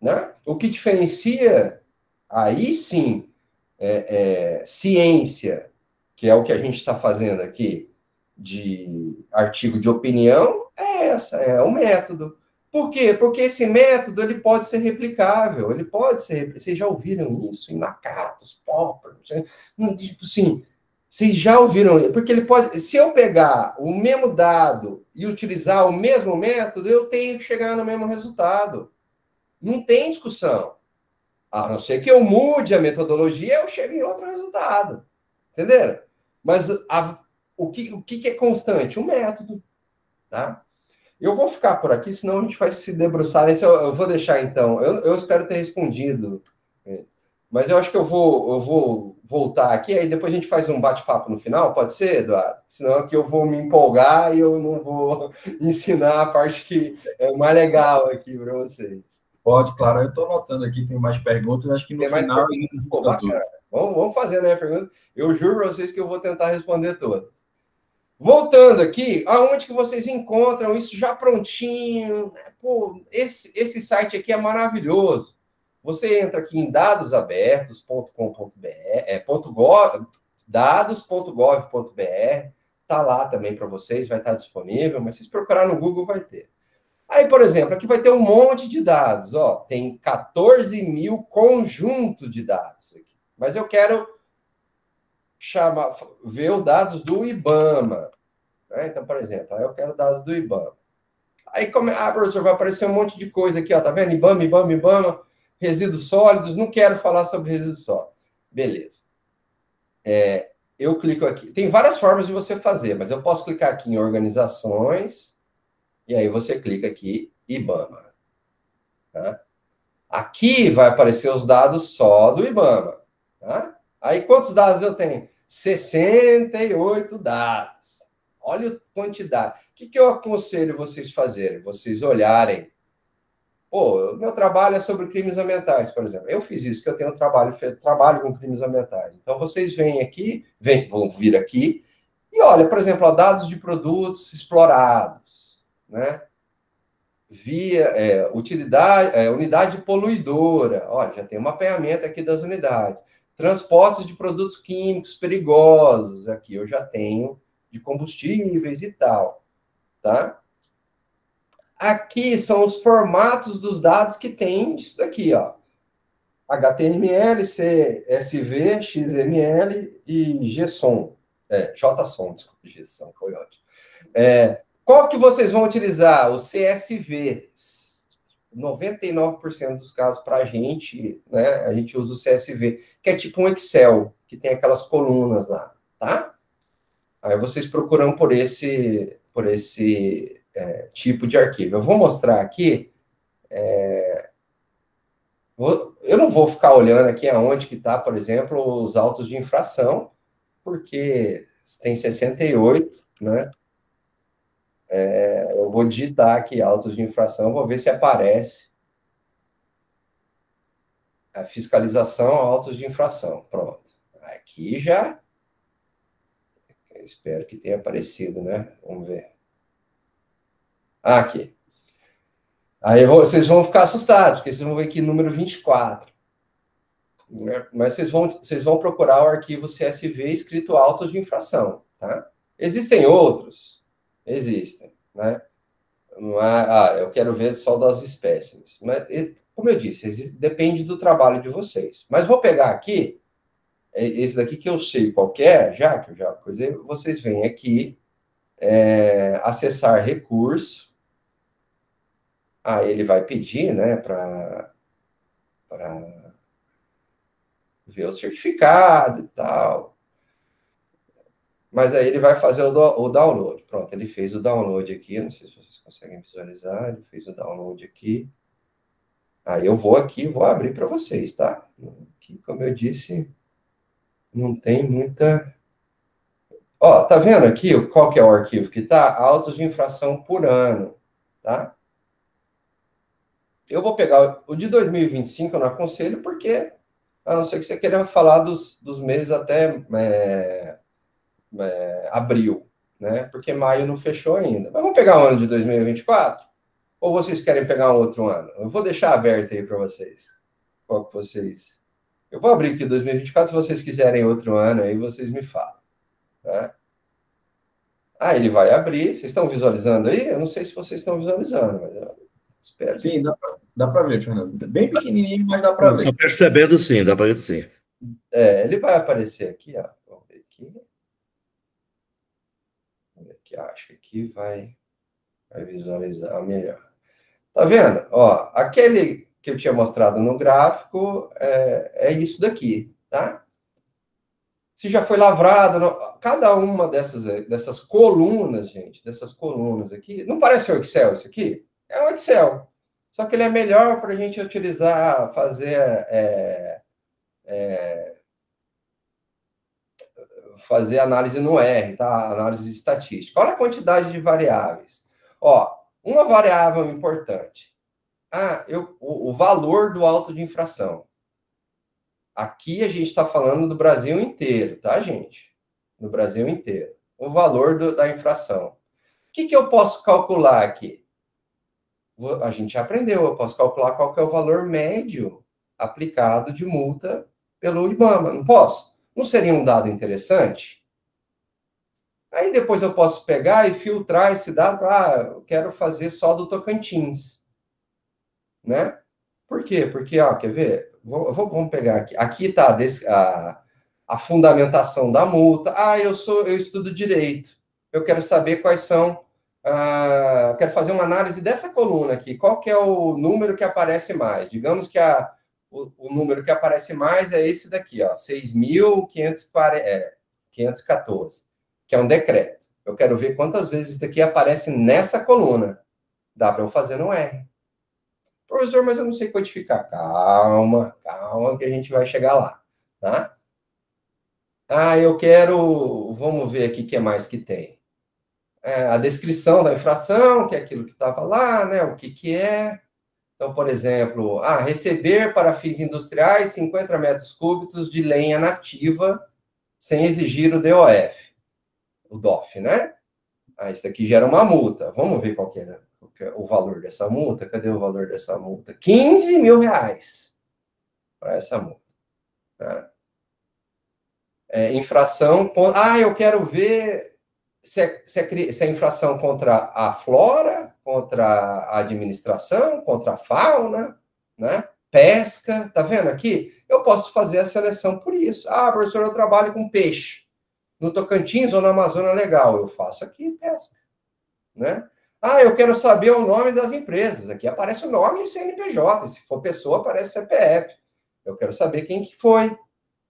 Né? O que diferencia, aí sim, ciência, que é o que a gente está fazendo aqui, de artigo de opinião, é o método. Por quê? Porque esse método ele pode ser replicável, ele pode ser. Vocês já ouviram isso em Nakatos, Popper, tipo assim, vocês já ouviram? Porque ele pode. Se eu pegar o mesmo dado e utilizar o mesmo método, eu tenho que chegar no mesmo resultado. Não tem discussão. A não ser que eu mude a metodologia, eu chego em outro resultado. Entenderam? Mas o que é constante? O método. Tá? Eu vou ficar por aqui, senão a gente vai se debruçar nesse. Eu vou deixar, então. Eu espero ter respondido. Mas eu acho que eu vou voltar aqui, aí depois a gente faz um bate-papo no final, pode ser, Eduardo? Senão aqui eu vou me empolgar e eu não vou ensinar a parte que é mais legal aqui para vocês. Pode, claro. Eu estou anotando aqui, tem mais perguntas, acho que no final... Pô, bacana. Vamos fazer, né, a pergunta? Eu juro para vocês que eu vou tentar responder todas. Voltando aqui, aonde que vocês encontram isso já prontinho? Pô, esse site aqui é maravilhoso. Você entra aqui em dadosabertos.com.br, dados.gov.br, tá lá também para vocês, vai estar disponível, mas se procurar no Google vai ter. Aí, por exemplo, aqui vai ter um monte de dados, ó, tem 14 mil conjuntos de dados aqui. Mas eu quero ver os dados do IBAMA. Né? Então, por exemplo, eu quero dados do IBAMA. Aí, professor, vai aparecer um monte de coisa aqui, ó, tá vendo? IBAMA, resíduos sólidos, não quero falar sobre resíduos sólidos. Beleza. Eu clico aqui. Tem várias formas de você fazer, mas eu posso clicar aqui em organizações, e aí você clica aqui, IBAMA. Tá? Aqui vai aparecer os dados só do IBAMA. Tá? Aí, quantos dados eu tenho? 68 dados. Olha a quantidade. O que eu aconselho vocês fazerem? Vocês olharem. Pô, meu trabalho é sobre crimes ambientais, por exemplo. Eu fiz isso, que eu tenho trabalho com crimes ambientais. Então, vocês vêm aqui, vão vir aqui, e olha, por exemplo, dados de produtos explorados, né? Via unidade poluidora. Olha, já tem um mapeamento aqui das unidades. Transportes de produtos químicos perigosos. Aqui eu já tenho de combustíveis e tal, tá? Aqui são os formatos dos dados que tem isso daqui, ó. HTML, CSV, XML e JSON. JSON, desculpa, JSON, foi ótimo. Qual que vocês vão utilizar? O CSV. 99% dos casos para a gente, né? A gente usa o CSV, que é tipo um Excel, que tem aquelas colunas lá, tá? Aí vocês procuram por esse tipo de arquivo. Eu vou mostrar aqui. Eu não vou ficar olhando aqui aonde que está, por exemplo, os autos de infração, porque tem 68, né? Eu vou digitar aqui autos de infração, vou ver se aparece a fiscalização autos de infração. Pronto. Aqui já espero que tenha aparecido, né? Vamos ver. Aqui. Aí vocês vão ficar assustados, porque vocês vão ver aqui número 24. Né? Mas vocês vão procurar o arquivo CSV escrito autos de infração, tá? Existem outros? Existem, né? Eu quero ver só das espécimes. Mas, como eu disse, depende do trabalho de vocês. Mas vou pegar aqui, esse daqui que eu sei qual que é, já que eu já coisei, vocês vêm aqui, acessar recurso. Aí ele vai pedir, né, para ver o certificado e tal. Mas aí ele vai fazer o download. Pronto, ele fez o download aqui. Não sei se vocês conseguem visualizar. Ele fez o download aqui. Aí eu vou aqui, vou abrir para vocês, tá? Aqui, como eu disse, não tem muita... Ó, tá vendo aqui qual que é o arquivo que tá? Autos de infração por ano, tá? Eu vou pegar o de 2025, eu não aconselho, porque, a não ser que você queira falar dos meses até abril, né? Porque maio não fechou ainda. Mas vamos pegar o ano de 2024? Ou vocês querem pegar um outro ano? Eu vou deixar aberto aí para vocês. Qual que vocês... Eu vou abrir aqui 2024, se vocês quiserem outro ano, aí vocês me falam. Tá? Ah, ele vai abrir. Vocês estão visualizando aí? Eu não sei se vocês estão visualizando, mas eu espero. Sim, dá para ver, Fernando. Bem pequenininho, mas dá para ver. Estou percebendo sim, dá para ver sim. Ele vai aparecer aqui, ó. Vamos ver aqui. Acho que aqui vai visualizar melhor. Tá vendo? Ó, aquele que eu tinha mostrado no gráfico é isso daqui, tá? Se já foi lavrado, cada uma dessas colunas, gente, dessas colunas aqui, não parece um Excel isso aqui? É um Excel. Só que ele é melhor para a gente utilizar, fazer análise no R, tá? Análise estatística. Olha a quantidade de variáveis. Ó, uma variável importante. O valor do auto de infração. Aqui a gente está falando do Brasil inteiro, tá, gente? No Brasil inteiro. O valor da infração. O que eu posso calcular aqui? A gente já aprendeu, eu posso calcular qual que é o valor médio aplicado de multa pelo IBAMA. Não posso? Não seria um dado interessante? Aí depois eu posso pegar e filtrar esse dado para, eu quero fazer só do Tocantins. Né? Por quê? Porque, quer ver? Vamos pegar aqui. Aqui está a fundamentação da multa. Eu estudo direito. Eu quero saber quais são... quero fazer uma análise dessa coluna aqui. Qual que é o número que aparece mais? Digamos que o número que aparece mais é esse daqui, ó, 6.514, que é um decreto. Eu quero ver quantas vezes isso daqui aparece nessa coluna. Dá para eu fazer no R. Professor, mas eu não sei codificar. Calma, que a gente vai chegar lá, tá? Eu quero... Vamos ver aqui o que mais que tem. A descrição da infração, que é aquilo que estava lá, né? O que é... Então, por exemplo, receber para fins industriais 50 metros cúbicos de lenha nativa sem exigir o DOF. O DOF, né? Isso daqui gera uma multa. Vamos ver qual que é o valor dessa multa. Cadê o valor dessa multa? R$15 mil para essa multa. Tá? Infração... eu quero ver se é infração contra a flora, contra a administração, contra a fauna, né? Pesca, tá vendo aqui? Eu posso fazer a seleção por isso. Professor, eu trabalho com peixe. No Tocantins ou na Amazônia Legal, eu faço aqui pesca, né? Eu quero saber o nome das empresas. Aqui aparece o nome e CNPJ. Se for pessoa, aparece CPF. Eu quero saber quem que foi,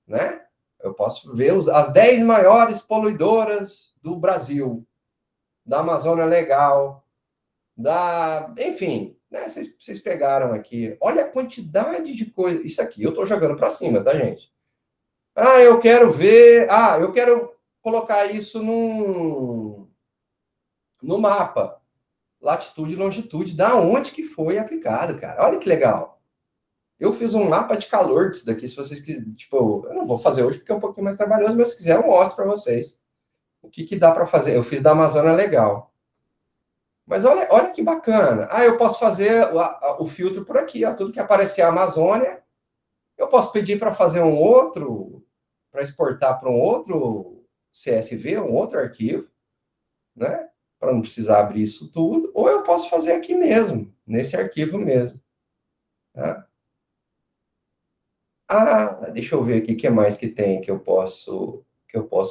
né? Eu posso ver as 10 maiores poluidoras do Brasil, da Amazônia Legal, enfim, né? Vocês pegaram aqui. Olha a quantidade de coisa. Isso aqui eu estou jogando para cima, tá, gente? Eu quero ver... eu quero colocar isso no mapa. Latitude e longitude, da onde que foi aplicado, cara. Olha que legal. Eu fiz um mapa de calor disso daqui, se vocês quiserem. Tipo, eu não vou fazer hoje porque é um pouquinho mais trabalhoso, mas se quiser eu mostro para vocês. O que que dá para fazer? Eu fiz da Amazônia legal. Mas olha que bacana. Ah, eu posso fazer o filtro por aqui, ó, tudo que aparecer a Amazônia, eu posso pedir para fazer um outro, para exportar para um outro CSV, um outro arquivo, né? Para não precisar abrir isso tudo, ou eu posso fazer aqui mesmo, nesse arquivo mesmo. Tá? Ah, deixa eu ver aqui o que mais que tem que eu posso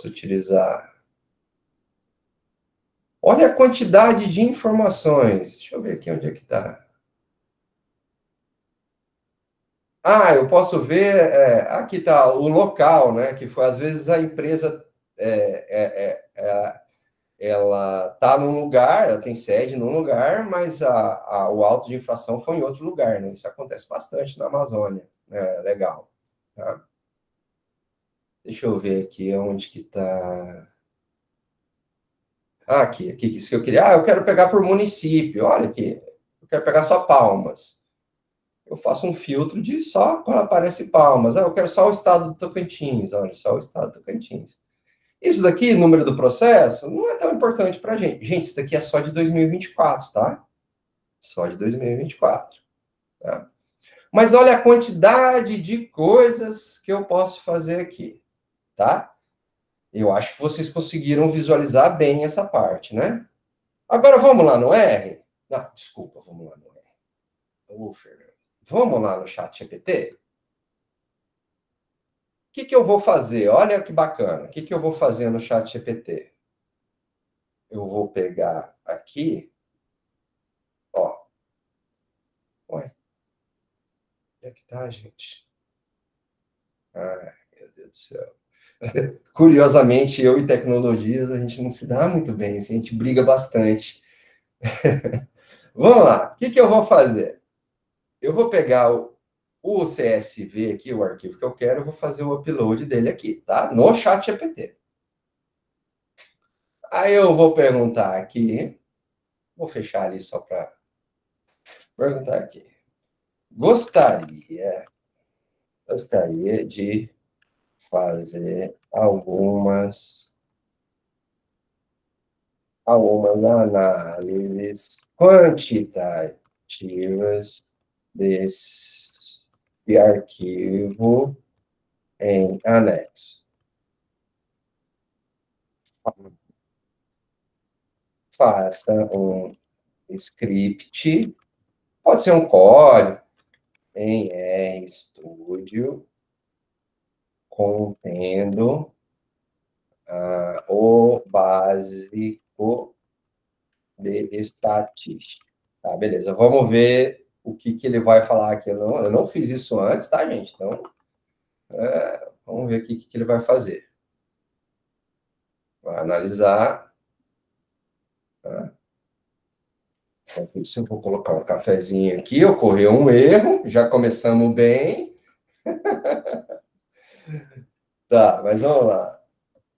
utilizar. Olha a quantidade de informações. Deixa eu ver aqui onde é que está. Ah, eu posso ver. Aqui está o local, né? Que foi, às vezes, a empresa. Ela está num lugar, ela tem sede num lugar, mas o auto de infração foi em outro lugar, né? Isso acontece bastante na Amazônia. Legal. Tá? Deixa eu ver aqui onde que está. Ah, aqui, isso que eu queria. Ah, eu quero pegar por município. Olha aqui, eu quero pegar só Palmas. Eu faço um filtro de só quando aparece Palmas. Ah, eu quero só o estado do Tocantins. Olha, só o estado do Tocantins. Isso daqui, número do processo, não é tão importante para a gente. Gente, isso daqui é só de 2024, tá? Só de 2024. Tá? Mas olha a quantidade de coisas que eu posso fazer aqui, tá? Eu acho que vocês conseguiram visualizar bem essa parte, né? Agora vamos lá no R? Não, desculpa, vamos lá no R. Ô, Fernando. Vamos lá no ChatGPT? O que eu vou fazer? Olha que bacana. O que eu vou fazer no ChatGPT? Eu vou pegar aqui, ó. Ué, onde é que tá, gente? Ai, meu Deus do céu. Curiosamente, eu e tecnologias, a gente não se dá muito bem, assim, a gente briga bastante. Vamos lá, o que eu vou fazer? Eu vou pegar o CSV aqui, o arquivo que eu quero, eu vou fazer o upload dele aqui, tá? No ChatGPT. Aí eu vou perguntar aqui, vou fechar ali só para perguntar aqui. Gostaria de fazer algumas análises quantitativas desse arquivo em anexo. Faça um script, pode ser um código, em RStudio, contendo o básico de estatística. Tá, beleza. Vamos ver o que ele vai falar aqui. Eu não fiz isso antes, tá, gente? Então, vamos ver o que ele vai fazer. Vai analisar. Tá? Eu vou colocar um cafezinho aqui. Ocorreu um erro. Já começamos bem. Tá, mas vamos lá.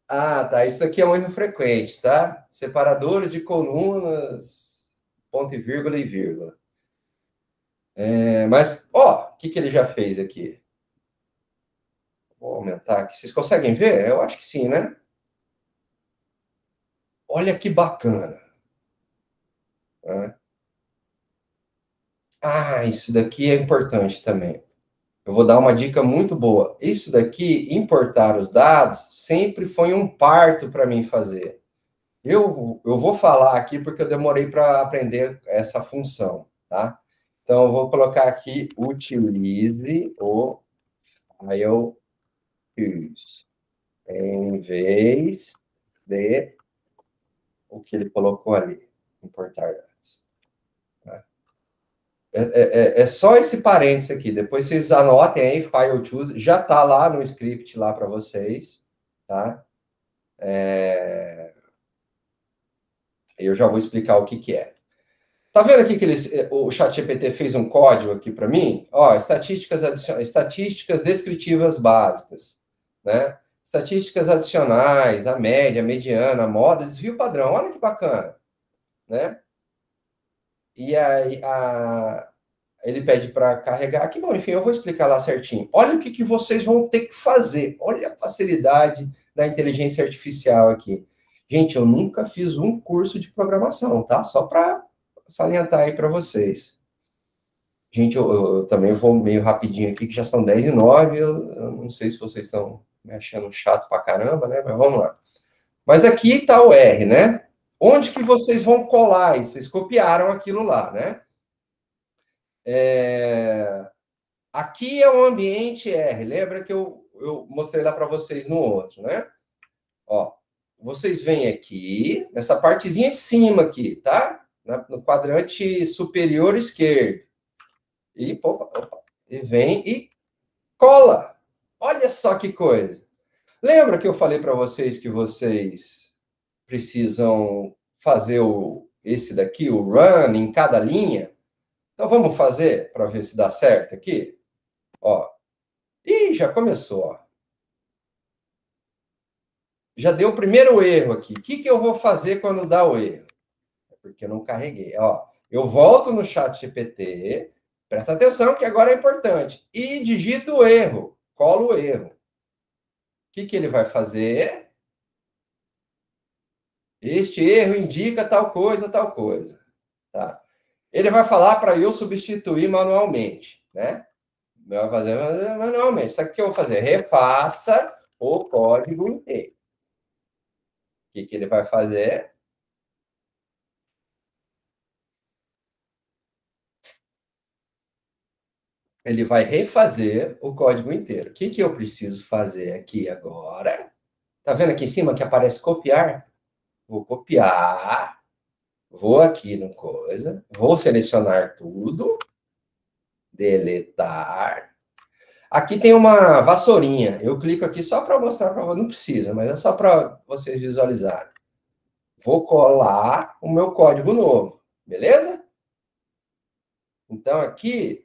Ah, tá. Isso aqui é um erro frequente, tá? Separadores de colunas, ponto e vírgula. Mas, ó, o que ele já fez aqui? Vou aumentar aqui. Vocês conseguem ver? Eu acho que sim, né? Olha que bacana. Ah, isso daqui é importante também. Eu vou dar uma dica muito boa. Isso daqui, importar os dados, sempre foi um parto para mim fazer. Eu vou falar aqui porque eu demorei para aprender essa função, tá? Então, eu vou colocar aqui, utilize o file use, em vez de o que ele colocou ali, importar dados. Tá? É só esse parênteses aqui, depois vocês anotem aí, file choose, já está lá no script lá para vocês, tá? Eu já vou explicar o que é. Tá vendo aqui que o ChatGPT fez um código aqui para mim? Ó, estatísticas descritivas básicas, né? Estatísticas adicionais, a média, a mediana, a moda, desvio padrão. Olha que bacana, né? E aí ele pede para carregar aqui. Bom, enfim, eu vou explicar lá certinho. Olha o que vocês vão ter que fazer. Olha a facilidade da inteligência artificial aqui. Gente, eu nunca fiz um curso de programação, tá? Só para salientar aí para vocês. Gente, eu também vou meio rapidinho aqui, que já são 10h09, eu não sei se vocês estão me achando chato pra caramba, né? Mas vamos lá. Mas aqui está o R, né? Onde que vocês vão colar? E vocês copiaram aquilo lá, né? Aqui é o ambiente R. Lembra que eu mostrei lá para vocês no outro, né? Ó, vocês vêm aqui, nessa partezinha de cima aqui, tá? No quadrante superior esquerdo. E, e vem e cola. Olha só que coisa. Lembra que eu falei para vocês que vocês precisam fazer esse daqui, o run, em cada linha? Então, vamos fazer para ver se dá certo aqui? Ó. Ih, já começou, ó. Já deu o primeiro erro aqui. O que eu vou fazer quando dá o erro? É porque eu não carreguei. Ó, eu volto no chat GPT, presta atenção que agora é importante, e digito o erro, colo o erro. O que ele vai fazer? Este erro indica tal coisa, tal coisa. Tá? Ele vai falar para eu substituir manualmente, né? Vai fazer manualmente. Só que o que eu vou fazer? Refaça o código inteiro. O que ele vai fazer? Ele vai refazer o código inteiro. O que eu preciso fazer aqui agora? Tá vendo aqui em cima que aparece copiar? Vou copiar. Vou aqui no coisa. Vou selecionar tudo. Deletar. Aqui tem uma vassourinha. Eu clico aqui só para mostrar para vocês. Não precisa, mas é só para vocês visualizarem. Vou colar o meu código novo. Beleza? Então, aqui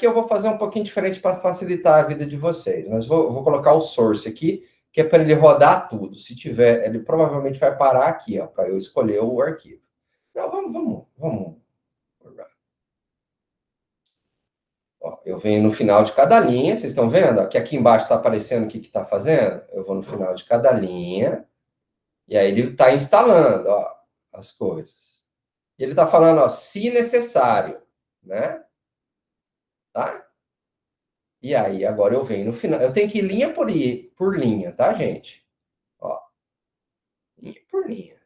eu vou fazer um pouquinho diferente para facilitar a vida de vocês. Mas vou colocar o source aqui, que é para ele rodar tudo. Se tiver, ele provavelmente vai parar aqui, ó, para eu escolher o arquivo. Então, vamos. Ó, eu venho no final de cada linha, vocês estão vendo? Que aqui embaixo está aparecendo o que está fazendo. Eu vou no final de cada linha, e aí ele está instalando, ó, as coisas. E ele está falando, ó, se necessário, né? Tá? E aí, agora eu venho no final. Eu tenho que ir linha por linha, tá, gente? Ó, linha por linha.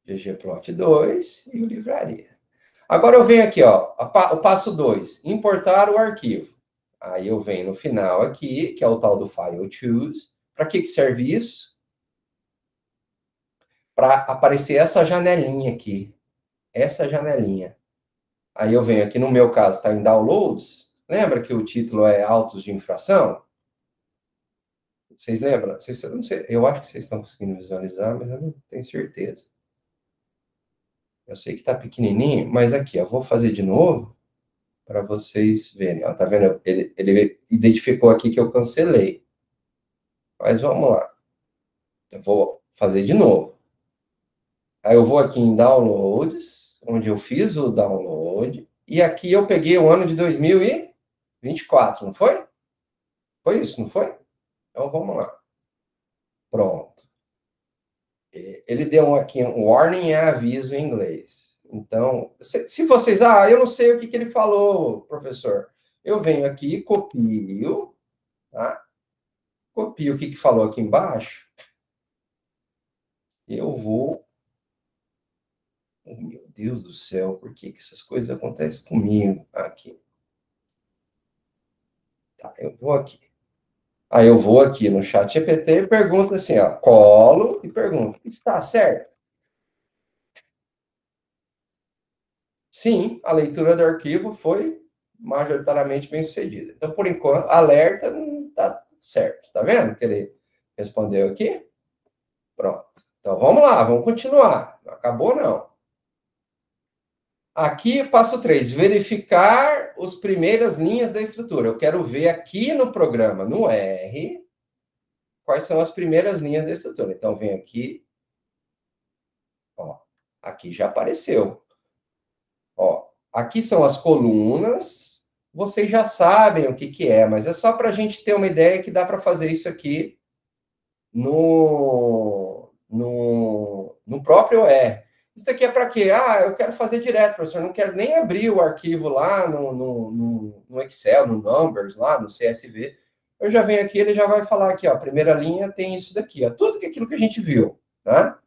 ggplot 2 e o livraria. Agora eu venho aqui, ó, o passo 2, importar o arquivo. Aí eu venho no final aqui, que é o tal do file choose. Para que serve isso? Para aparecer essa janelinha aqui. Essa janelinha. Aí eu venho aqui, no meu caso, está em downloads. Lembra que o título é autos de infração? Vocês lembram? Eu não sei, eu acho que vocês estão conseguindo visualizar, mas eu não tenho certeza. Eu sei que está pequenininho, mas aqui, eu vou fazer de novo para vocês verem. Ó, tá vendo? Ele identificou aqui que eu cancelei. Mas vamos lá. Eu vou fazer de novo. Aí eu vou aqui em downloads, onde eu fiz o download. E aqui eu peguei o ano de 2024, não foi? Foi isso, não foi? Então vamos lá. Pronto. Ele deu aqui um warning e aviso em inglês. Então, se vocês... eu não sei o que ele falou, professor. Eu venho aqui, copio, tá? Copio o que falou aqui embaixo. Eu vou... Oh, meu Deus do céu, por que essas coisas acontecem comigo aqui? Tá, eu vou aqui. Aí eu vou aqui no chat GPT e pergunto assim, ó, colo e pergunto, está certo? Sim, a leitura do arquivo foi majoritariamente bem sucedida. Então, por enquanto, alerta não está certo. Tá vendo que ele respondeu aqui? Pronto. Então, vamos lá, vamos continuar. Não acabou, não. Aqui, passo 3, verificar as primeiras linhas da estrutura. Eu quero ver aqui no programa, no R, quais são as primeiras linhas da estrutura. Então, vem aqui. Ó, aqui já apareceu. Ó, aqui são as colunas vocês já sabem o que é, mas é só para a gente ter uma ideia que dá para fazer isso aqui no próprio OR. Isso aqui é para quê? Ah, eu quero fazer direto, professor, não quero nem abrir o arquivo lá no Excel, no Numbers, lá no CSV. Eu já venho aqui, ele já vai falar aqui, ó, a primeira linha tem isso daqui, ó, tudo aquilo que a gente viu, tá?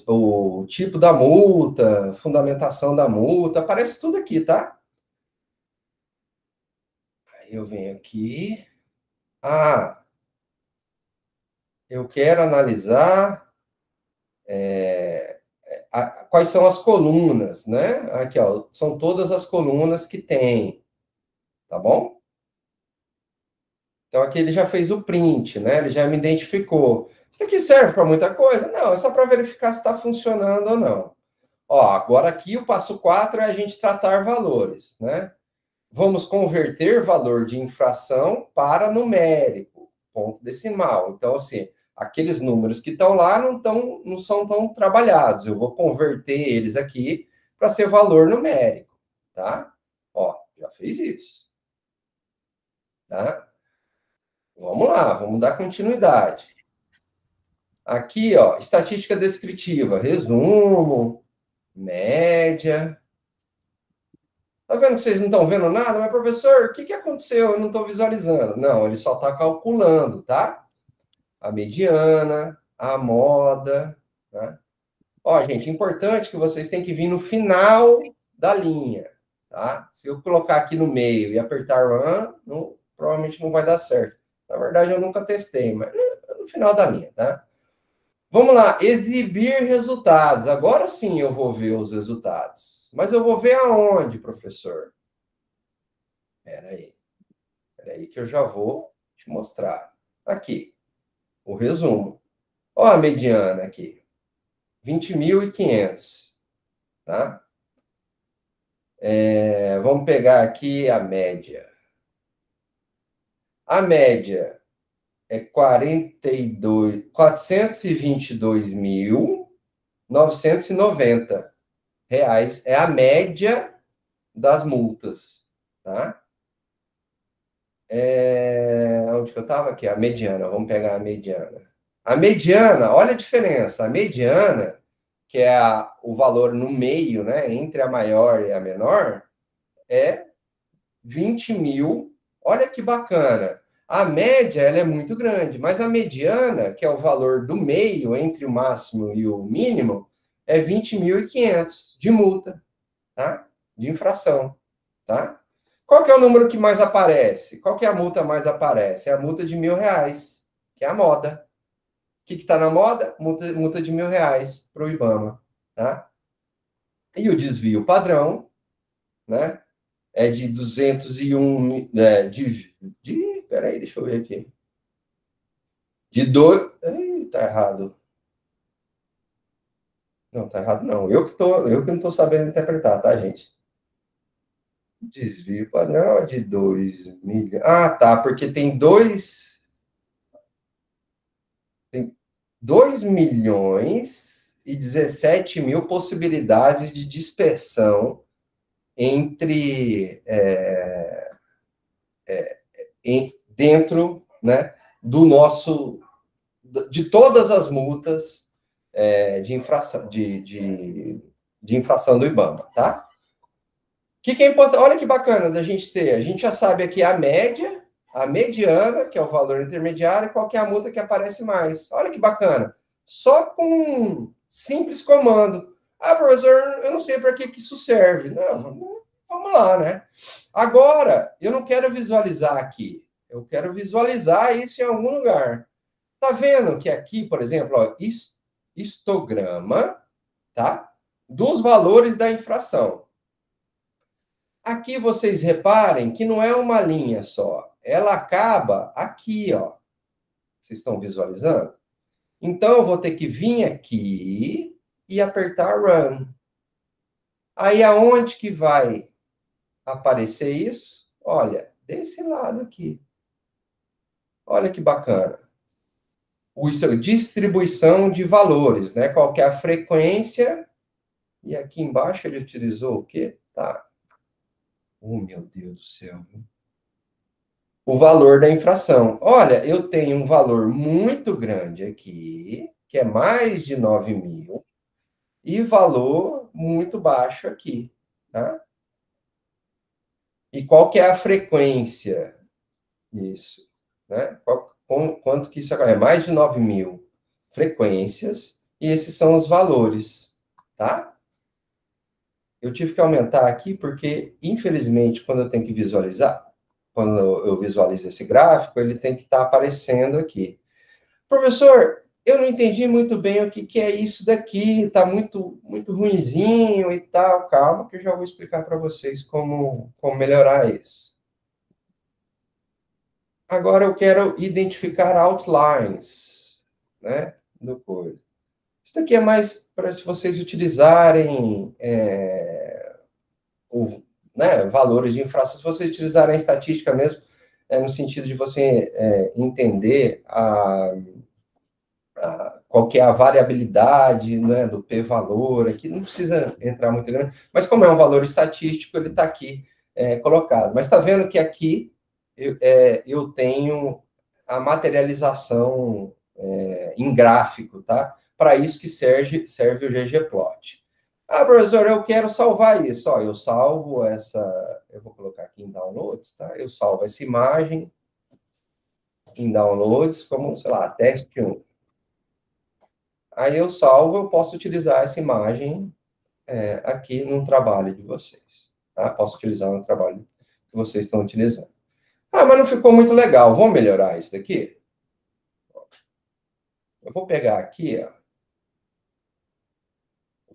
O tipo da multa, fundamentação da multa, aparece tudo aqui, tá? Aí eu venho aqui. Ah, eu quero analisar quais são as colunas, né? Aqui, ó, são todas as colunas que tem, tá bom? Então, aqui ele já fez o print, né? Ele já me identificou. Isso aqui serve para muita coisa? Não, é só para verificar se está funcionando ou não. Ó, agora aqui o passo 4 é a gente tratar valores, né? Vamos converter valor de infração para numérico, ponto decimal. Então, assim, aqueles números que estão lá não são tão trabalhados. Eu vou converter eles aqui para ser valor numérico, tá? Ó, já fez isso. Tá? Vamos lá, vamos dar continuidade. Aqui, ó, estatística descritiva, resumo, média. Tá vendo que vocês não estão vendo nada? Mas, professor, o que aconteceu? Eu não estou visualizando. Não, ele só está calculando, tá? A mediana, a moda, tá? Ó, gente, importante que vocês têm que vir no final da linha, tá? Se eu colocar aqui no meio e apertar Run, provavelmente não vai dar certo. Na verdade, eu nunca testei, mas no final da linha, tá? Vamos lá, exibir resultados. Agora sim eu vou ver os resultados. Mas eu vou ver aonde, professor? Espera aí que eu já vou te mostrar. Aqui, o resumo. Ó a mediana aqui. 20.500, tá? Vamos pegar aqui a média. A média é 422.990 reais. É a média das multas, tá? Onde que eu estava aqui? A mediana. Vamos pegar a mediana. A mediana, olha a diferença. A mediana, que é o valor no meio, né, entre a maior e a menor, é 20 mil. Olha que bacana. A média, ela é muito grande, mas a mediana, que é o valor do meio, entre o máximo e o mínimo, é 20.500 de multa, tá? De infração, tá? Qual que é o número que mais aparece? Qual que é a multa mais aparece? É a multa de R$1.000, que é a moda. O que está na moda? Multa de R$1.000 para o IBAMA, tá? E o desvio padrão, né? É de 201... peraí, deixa eu ver aqui. Tá errado. Não, tá errado não. Eu que não estou sabendo interpretar, tá, gente? Desvio padrão é de 2 milhões. Ah, tá, porque tem 2 milhões e 17 mil possibilidades de dispersão entre dentro, né, do nosso, de todas as multas de infração do IBAMA, tá? O que é importante? Olha que bacana da gente ter. A gente já sabe aqui a média, a mediana, que é o valor intermediário, e qual que é a multa que aparece mais. Olha que bacana. Só com um simples comando. Ah, professor, eu não sei para que isso serve. Não, vamos lá, né? Agora, eu não quero visualizar aqui. Eu quero visualizar isso em algum lugar. Tá vendo que aqui, por exemplo, ó, histograma, tá? Dos valores da infração. Aqui vocês reparem que não é uma linha só. Ela acaba aqui, ó. Vocês estão visualizando? Então, eu vou ter que vir aqui e apertar Run. Aí, aonde que vai aparecer isso? Olha, desse lado aqui. Olha que bacana. Isso é distribuição de valores, né? Qual que é a frequência? E aqui embaixo ele utilizou o quê? Tá. Oh, meu Deus do céu. O valor da infração. Olha, eu tenho um valor muito grande aqui, que é mais de 9 mil, e valor muito baixo aqui, tá? E qual que é a frequência disso? Né? Quanto que isso é? Mais de 9 mil frequências, e esses são os valores, tá? Eu tive que aumentar aqui porque, infelizmente, quando eu tenho que visualizar, quando eu visualizo esse gráfico, ele tem que estar aparecendo aqui. Professor, eu não entendi muito bem o que é isso daqui, está muito, muito ruinzinho e tal. Calma, que eu já vou explicar para vocês como melhorar isso. Agora eu quero identificar outlines, né, do coisa. Isso daqui é mais para se vocês utilizarem né, valores de infração, se vocês utilizarem a estatística mesmo, no sentido de você entender qual que é a variabilidade, né, do p-valor, aqui não precisa entrar muito grande, mas como é um valor estatístico, ele está aqui colocado. Mas está vendo que aqui eu tenho a materialização em gráfico, tá? Para isso que serve o ggplot. Ah, professor, eu quero salvar isso. Ó, eu salvo essa... Eu vou colocar aqui em downloads, tá? Eu salvo essa imagem em downloads como, sei lá, teste 1. Aí eu salvo, eu posso utilizar essa imagem aqui no trabalho de vocês. Tá? Posso utilizar no trabalho que vocês estão utilizando. Ah, mas não ficou muito legal. Vamos melhorar isso daqui? Eu vou pegar aqui, ó.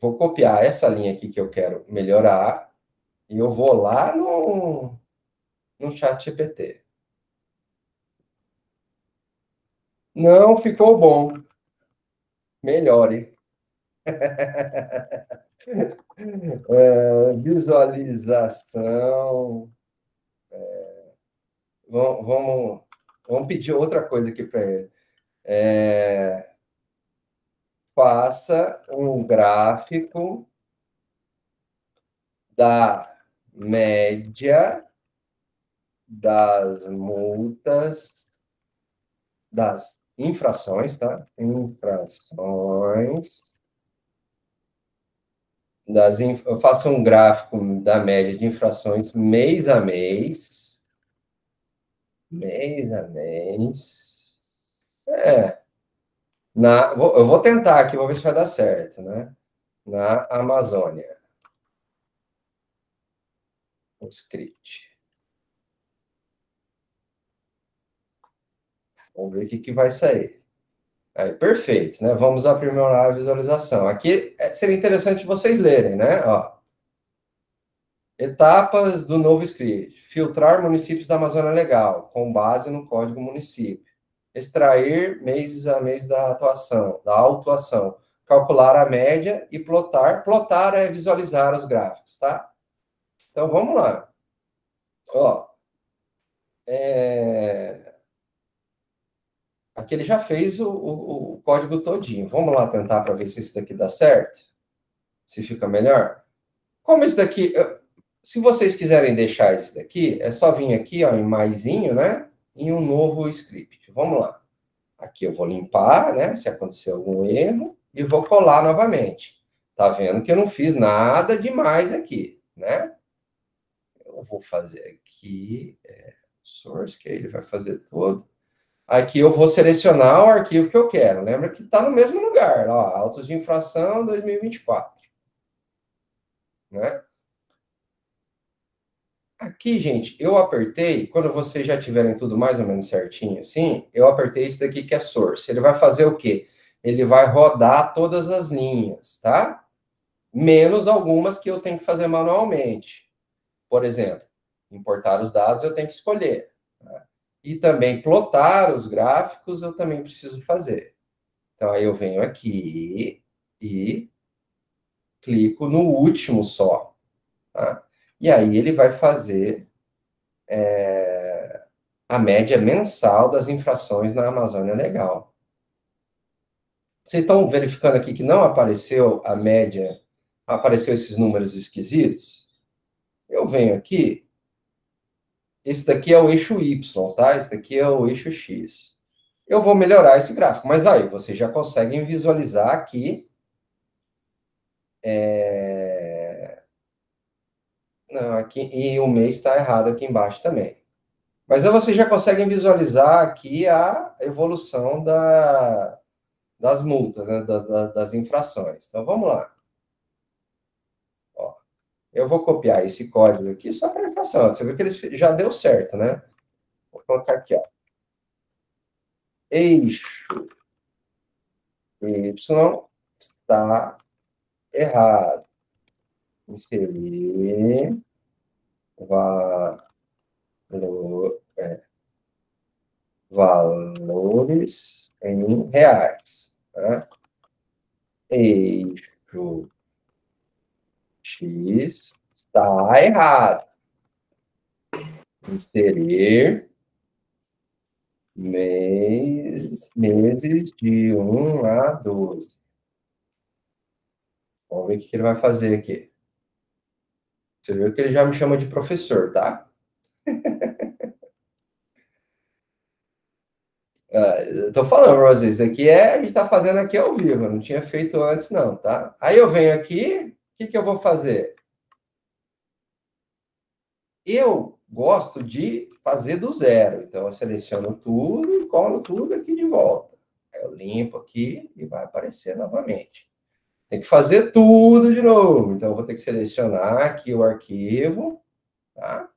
Vou copiar essa linha aqui que eu quero melhorar e eu vou lá no chat GPT. Não ficou bom. Melhore. Visualização. Vamos pedir outra coisa aqui para ele. Faça um gráfico da média das multas, das infrações, tá? Infrações. Eu faço um gráfico da média de infrações mês a mês. Mês a mês. Eu vou tentar aqui, vou ver se vai dar certo, né? Na Amazônia. O script. Vamos ver o que vai sair. Aí, perfeito, né? Vamos aprimorar a visualização. Aqui seria interessante vocês lerem, né? Ó. Etapas do novo script. Filtrar municípios da Amazônia Legal, com base no código município. Extrair mês a mês da autuação. Calcular a média e plotar. Plotar é visualizar os gráficos, tá? Então, vamos lá. Ó. Aqui ele já fez o código todinho. Vamos lá tentar para ver se isso daqui dá certo. Se fica melhor. Como isso daqui... Se vocês quiserem deixar isso daqui, é só vir aqui, ó, em maisinho, né? Em um novo script. Vamos lá. Aqui eu vou limpar, né? Se acontecer algum erro. E vou colar novamente. Tá vendo que eu não fiz nada demais aqui, né? Eu vou fazer aqui... source, que ele vai fazer todo. Aqui eu vou selecionar o arquivo que eu quero. Lembra que está no mesmo lugar. Ó, autos de infração 2024. Né? Aqui, gente, eu apertei, quando vocês já tiverem tudo mais ou menos certinho assim, eu apertei esse daqui que é source. Ele vai fazer o quê? Ele vai rodar todas as linhas, tá? Menos algumas que eu tenho que fazer manualmente. Por exemplo, importar os dados eu tenho que escolher. Tá? E também plotar os gráficos eu também preciso fazer. Então, aí eu venho aqui e clico no último só. Tá? E aí ele vai fazer a média mensal das infrações na Amazônia Legal. Vocês estão verificando aqui que não apareceu a média, apareceu esses números esquisitos? Eu venho aqui Esse daqui é o eixo Y, tá? Esse daqui é o eixo X. Eu vou melhorar esse gráfico, mas aí, vocês já conseguem visualizar aqui. Não, aqui, e o mês está errado aqui embaixo também. Mas aí vocês já conseguem visualizar aqui a evolução das multas, né? das infrações. Então, vamos lá. Ó, eu vou copiar esse código aqui só para infração. Você viu que ele já deu certo, né? Vou colocar aqui, ó. Eixo Y está errado. Inserir valor, valores em reais. Tá? Eixo X está errado. Inserir meses de 1 a 12. Vamos ver o que ele vai fazer aqui. Você viu que ele já me chama de professor, tá? Eu tô falando para vocês, isso aqui a gente tá fazendo aqui ao vivo, eu não tinha feito antes não, tá? Aí eu venho aqui, o que eu vou fazer? Eu gosto de fazer do zero, então eu seleciono tudo e colo tudo aqui de volta. Eu limpo aqui e vai aparecer novamente. Tem que fazer tudo de novo, então eu vou ter que selecionar aqui o arquivo, tá?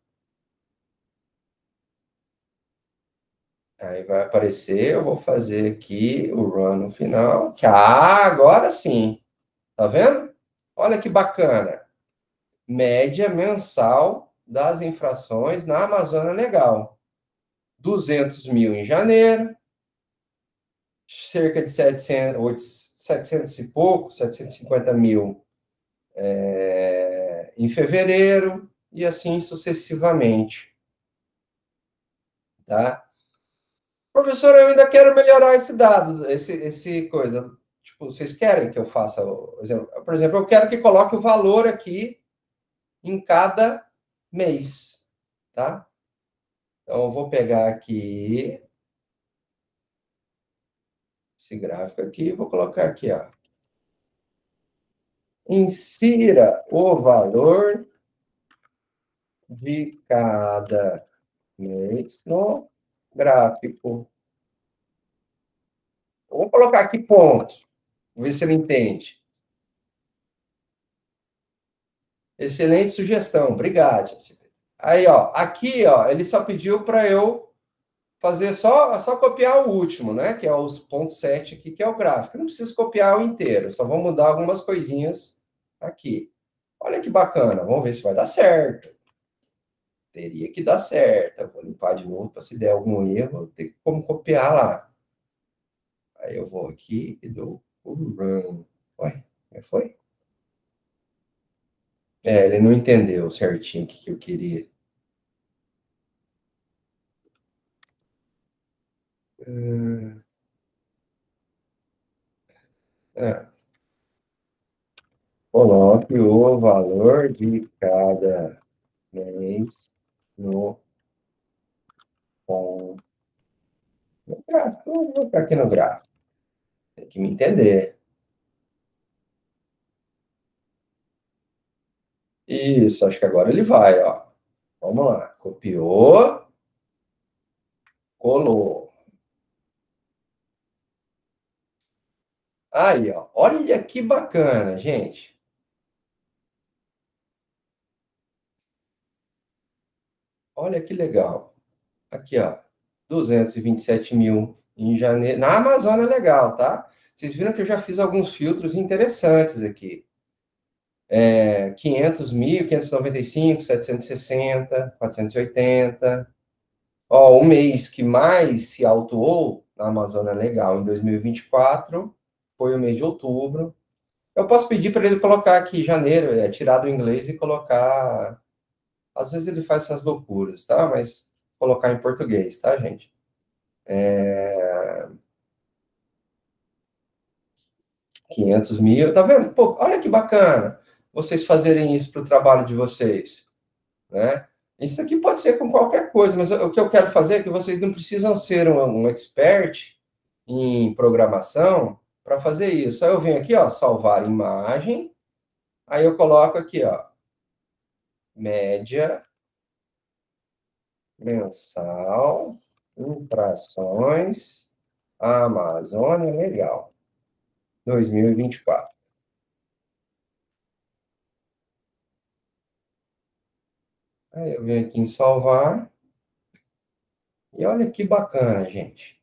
Aí vai aparecer, eu vou fazer aqui o run no final, que agora sim. Tá vendo? Olha que bacana. Média mensal das infrações na Amazônia Legal. 200 mil em janeiro, cerca de 700 e pouco, 750 mil em fevereiro, e assim sucessivamente. Tá? Professor, eu ainda quero melhorar esse dado, esse coisa. Tipo, vocês querem que eu faça, por exemplo, eu quero que coloque o valor aqui em cada mês, tá? Então, eu vou pegar aqui esse gráfico aqui e vou colocar aqui, ó. Insira o valor de cada mês no gráfico. Vou colocar aqui ponto. Vou ver se ele entende. Excelente sugestão. Obrigado. Aí, ó, aqui, ó, ele só pediu para eu fazer só copiar o último, né? Que é os pontos 7 aqui, que é o gráfico. Eu não preciso copiar o inteiro, só vou mudar algumas coisinhas aqui. Olha que bacana. Vamos ver se vai dar certo. Teria que dar certo. Eu vou limpar de novo para se der algum erro, ter como copiar lá. Aí eu vou aqui e dou o run. Ué, foi? Ele não entendeu certinho o que eu queria. Coloque o valor de cada mês no gráfico. Vou colocar aqui no gráfico. Tem que me entender. Isso, acho que agora ele vai, ó. Vamos lá. Copiou. Colou. Aí, ó. Olha que bacana, gente. Olha que legal. Aqui, ó. 227 mil em janeiro. Na Amazônia Legal, tá? Vocês viram que eu já fiz alguns filtros interessantes aqui. 500 mil, 595, 760, 480. Ó, o mês que mais se autuou na Amazônia Legal em 2024 foi o mês de outubro. Eu posso pedir para ele colocar aqui janeiro, tirar do inglês e colocar. Às vezes ele faz essas loucuras, tá? Mas colocar em português, tá, gente? 500 mil, tá vendo? Pô, olha que bacana vocês fazerem isso para o trabalho de vocês, né? Isso aqui pode ser com qualquer coisa, mas o que eu quero fazer é que vocês não precisam ser um expert em programação para fazer isso. Aí eu venho aqui, ó, salvar imagem, aí eu coloco aqui, ó, média mensal, infrações, Amazônia, legal, 2024. Aí eu venho aqui em salvar, e olha que bacana, gente.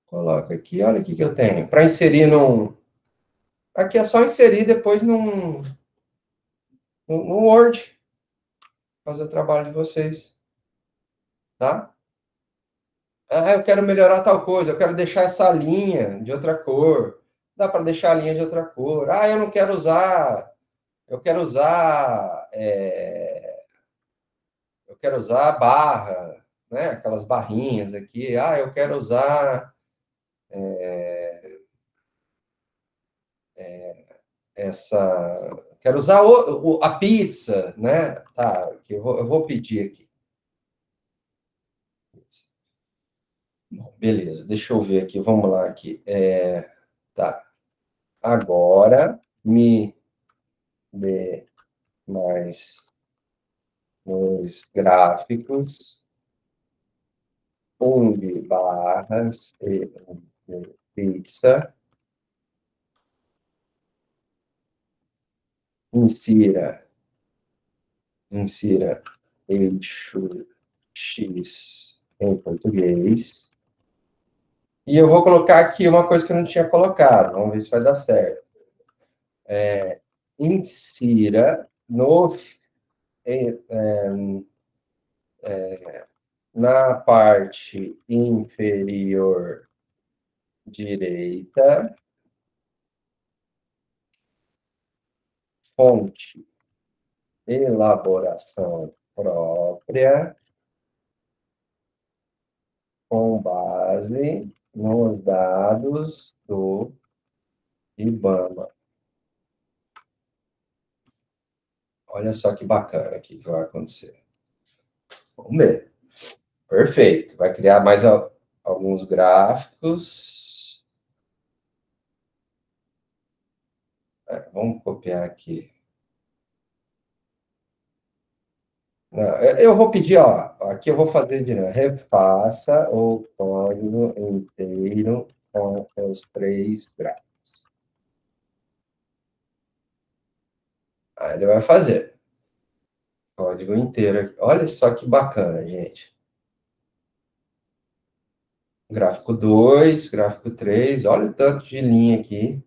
Coloca aqui, olha o que eu tenho. Para inserir num... Aqui é só inserir depois no Word. Fazer o trabalho de vocês. Tá? Ah, eu quero melhorar tal coisa. Eu quero deixar essa linha de outra cor. Dá para deixar a linha de outra cor. Ah, eu não quero usar... Eu quero usar... Eu quero usar barra, né? Aquelas barrinhas aqui. Ah, eu quero usar... Quero usar a pizza, né? Tá, eu vou pedir aqui. Bom, beleza, deixa eu ver aqui, vamos lá aqui. Tá. Agora, me dê mais os gráficos, de barras e de pizza. Insira eixo X em português. E eu vou colocar aqui uma coisa que eu não tinha colocado. Vamos ver se vai dar certo. Insira na parte inferior direita, fonte, elaboração própria, com base nos dados do IBAMA. Olha só que bacana aqui que vai acontecer. Vamos ver. Perfeito. Vai criar mais alguns gráficos. Vamos copiar aqui. Não, eu vou pedir, ó, aqui eu vou fazer de novo. Refaça o código inteiro com os 3 gráficos. Aí ele vai fazer. Código inteiro aqui. Olha só que bacana, gente. Gráfico 2, gráfico 3. Olha o tanto de linha aqui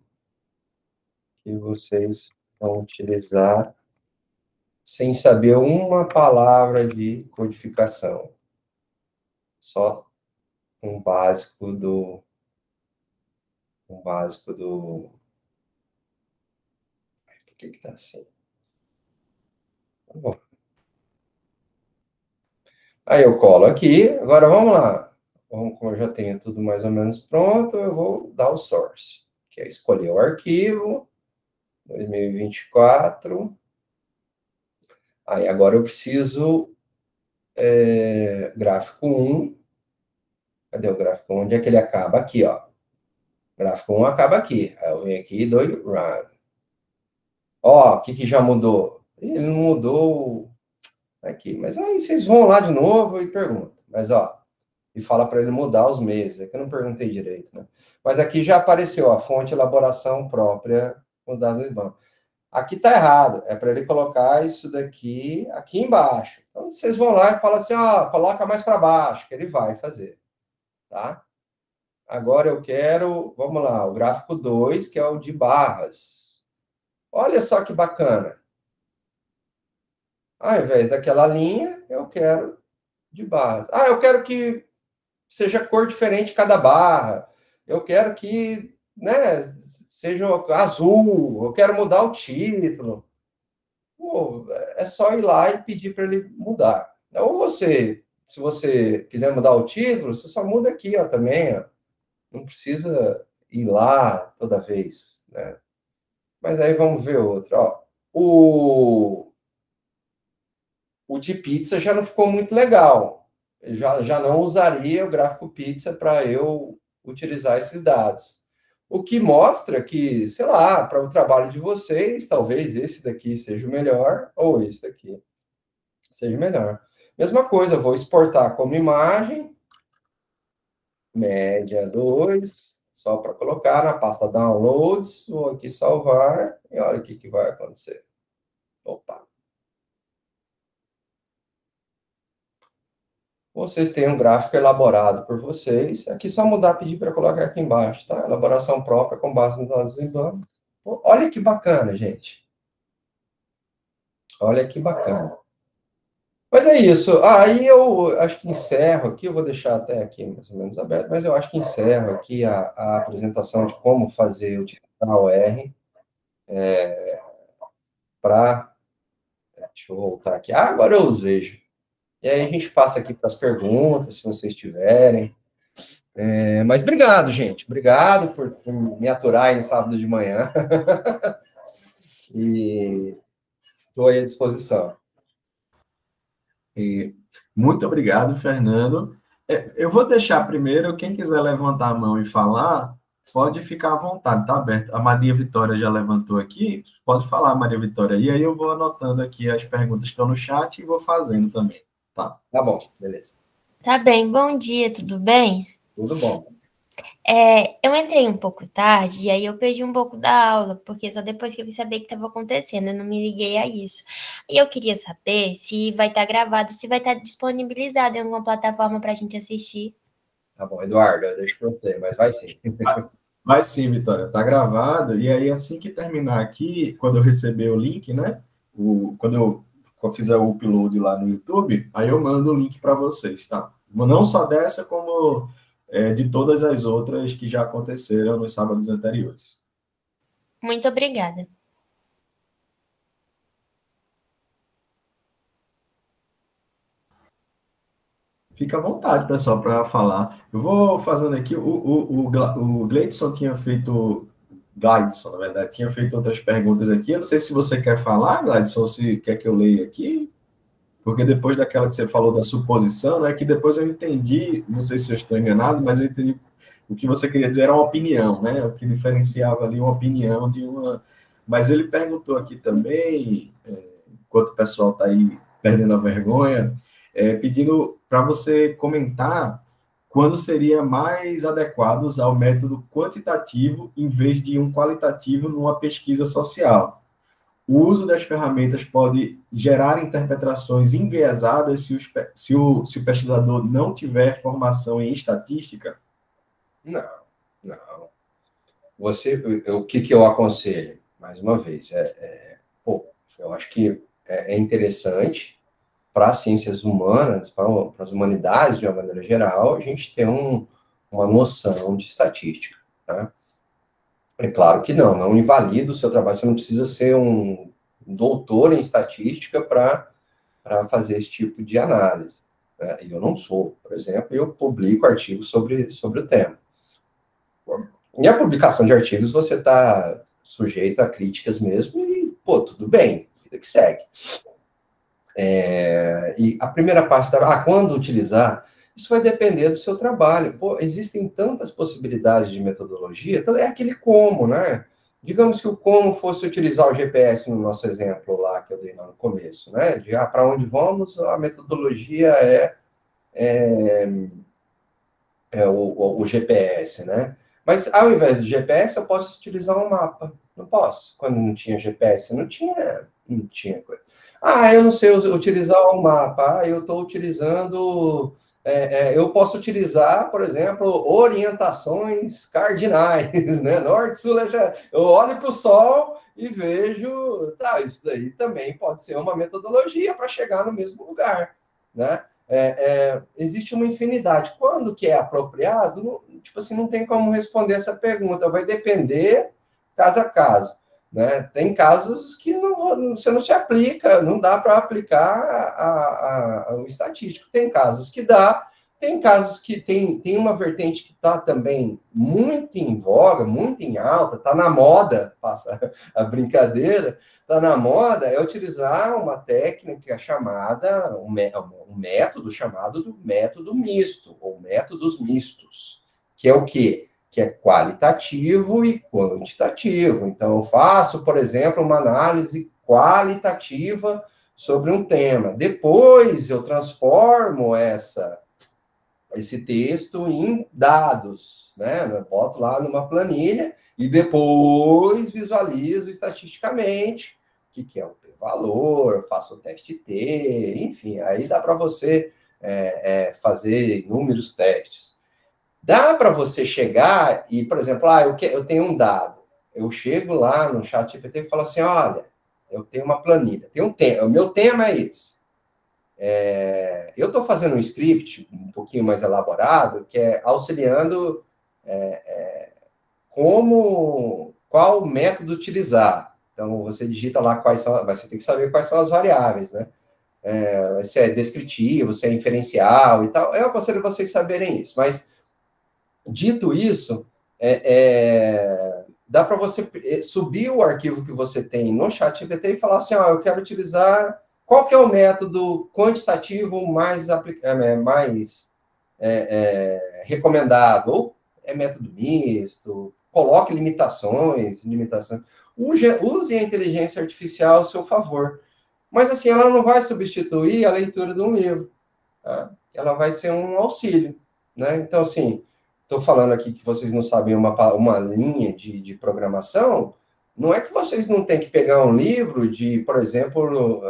que vocês vão utilizar sem saber uma palavra de codificação. Só um básico do... Por que está assim? Tá bom. Aí eu colo aqui. Agora vamos lá. Como eu já tenho tudo mais ou menos pronto, eu vou dar o source, que é escolher o arquivo, 2024. Aí agora eu preciso gráfico 1. Cadê o gráfico 1? Onde é que ele acaba? Aqui, ó. Gráfico 1 acaba aqui. Aí eu venho aqui e dou run. Ó, o que já mudou? Ele não mudou aqui. Mas aí vocês vão lá de novo e perguntam. Mas, ó, e fala para ele mudar os meses. É que eu não perguntei direito, né? Mas aqui já apareceu a fonte elaboração própria com os dados do IBAMA. Aqui está errado. É para ele colocar isso daqui aqui embaixo. Então, vocês vão lá e falam assim, ó, coloca mais para baixo, que ele vai fazer. Tá? Agora eu quero, vamos lá, o gráfico 2, que é o de barras. Olha só que bacana. Ao invés daquela linha, eu quero de barras. Ah, eu quero que seja cor diferente cada barra. Eu quero que, né, seja azul. Eu quero mudar o título. Pô, é só ir lá e pedir para ele mudar. Ou você, se você quiser mudar o título, você só muda aqui, ó, também, ó. Não precisa ir lá toda vez, né? Mas aí vamos ver outro, ó. O de pizza já não ficou muito legal. Eu já não usaria o gráfico pizza para eu utilizar esses dados. O que mostra que, sei lá, para o trabalho de vocês, talvez esse daqui seja o melhor, ou esse daqui seja o melhor. Mesma coisa, vou exportar como imagem, média 2, só para colocar na pasta downloads, vou aqui salvar, e olha o que vai acontecer. Opa! Vocês têm um gráfico elaborado por vocês. Aqui só mudar, pedir para colocar aqui embaixo, tá? Elaboração própria com base nos dados do IBAMA. Olha que bacana, gente. Olha que bacana. Mas é isso. Aí eu acho que encerro aqui, eu vou deixar até aqui mais ou menos aberto, mas eu acho que encerro aqui a apresentação de como fazer, utilizar o R para... Deixa eu voltar aqui. Ah, agora eu os vejo. E aí a gente passa aqui para as perguntas, se vocês tiverem. Mas obrigado, gente. Obrigado por me aturar aí no sábado de manhã. E estou aí à disposição. Muito obrigado, Fernando. Eu vou deixar primeiro, quem quiser levantar a mão e falar, pode ficar à vontade, tá aberto. A Maria Vitória já levantou aqui, pode falar, Maria Vitória. E aí eu vou anotando aqui as perguntas que estão no chat e vou fazendo também, tá? Tá bom, beleza. Tá bem, bom dia, tudo bem? Tudo bom. Eu entrei um pouco tarde e aí eu perdi um pouco da aula, porque só depois que eu vi saber que estava acontecendo, eu não me liguei a isso. E eu queria saber se vai estar gravado, se vai estar disponibilizado em alguma plataforma para a gente assistir. Tá bom, Eduardo, eu deixo para você, mas vai sim. Vai sim, Vitória, tá gravado. E aí, assim que terminar aqui, quando eu receber o link, né? Quando eu fizer o upload lá no YouTube, aí eu mando o link para vocês, tá? Não só dessa, como de todas as outras que já aconteceram nos sábados anteriores. Muito obrigada. Fica à vontade, pessoal, para falar. Eu vou fazendo aqui. O Gleidson tinha feito. Gleidson, na verdade, tinha feito outras perguntas aqui. Eu não sei se você quer falar, Gleidson, ou se quer que eu leia aqui. Porque depois daquela que você falou da suposição, né, que depois eu entendi, não sei se eu estou enganado, mas eu entendi o que você queria dizer era uma opinião, né? O que diferenciava ali uma opinião de uma. Mas ele perguntou aqui também, enquanto o pessoal está aí perdendo a vergonha, pedindo para você comentar quando seria mais adequado usar o método quantitativo em vez de um qualitativo numa pesquisa social. O uso das ferramentas pode gerar interpretações enviesadas se o pesquisador não tiver formação em estatística? Não. O que eu aconselho? Mais uma vez, eu acho que é interessante para as ciências humanas, para as humanidades de uma maneira geral, a gente ter uma noção de estatística, tá? É claro que não invalida o seu trabalho, você não precisa ser um doutor em estatística para fazer esse tipo de análise, né? E eu não sou, por exemplo, eu publico artigos sobre o tema. E a publicação de artigos, você está sujeito a críticas mesmo, e, tudo bem, vida que segue. E a primeira parte quando utilizar, isso vai depender do seu trabalho. Existem tantas possibilidades de metodologia, então é aquele como, né? Digamos que o como fosse utilizar o GPS no nosso exemplo lá, que eu dei lá no começo, né? De para onde vamos, a metodologia o GPS, né? Mas ao invés do GPS, eu posso utilizar um mapa. Não posso. Quando não tinha GPS, não tinha coisa. Eu não sei utilizar um mapa. Eu estou utilizando... eu posso utilizar, por exemplo, orientações cardinais, né? Norte, sul, leste. Eu olho para o Sol e vejo... isso daí também pode ser uma metodologia para chegar no mesmo lugar, né? Existe uma infinidade. Quando que é apropriado? Não tem como responder essa pergunta. Vai depender caso a caso, né? Tem casos que você não se aplica, não dá para aplicar o estatístico. Tem casos que dá, Tem casos que tem uma vertente que está também muito em voga, muito em alta, está na moda, passa a brincadeira, está na moda, é utilizar uma técnica chamada, um método chamado do método misto, ou métodos mistos, que é o quê? Que é qualitativo e quantitativo. Então, eu faço, por exemplo, uma análise qualitativa sobre um tema. Depois, eu transformo esse texto em dados, né? Eu boto lá numa planilha e depois visualizo estatisticamente o que é o p-valor, faço o teste T, enfim, aí dá para você fazer inúmeros testes. Dá para você chegar e, por exemplo, eu tenho um dado, eu chego lá no ChatGPT e falo assim, olha, eu tenho uma planilha, tem um tema, o meu tema é esse. Eu estou fazendo um script um pouquinho mais elaborado, que é auxiliando qual método utilizar. Então, você digita lá você tem que saber quais são as variáveis, né? Se é descritivo, se é inferencial e tal. Eu aconselho vocês saberem isso. Mas, dito isso, dá para você subir o arquivo que você tem no ChatGPT e falar assim, eu quero utilizar... Qual que é o método quantitativo mais recomendado? Ou é método misto? Coloque limitações. Use a inteligência artificial ao seu favor. Mas, assim, ela não vai substituir a leitura de um livro. Tá? Ela vai ser um auxílio. Né? Então, assim, estou falando aqui que vocês não sabem uma linha de programação... Não é que vocês não têm que pegar um livro de, por exemplo,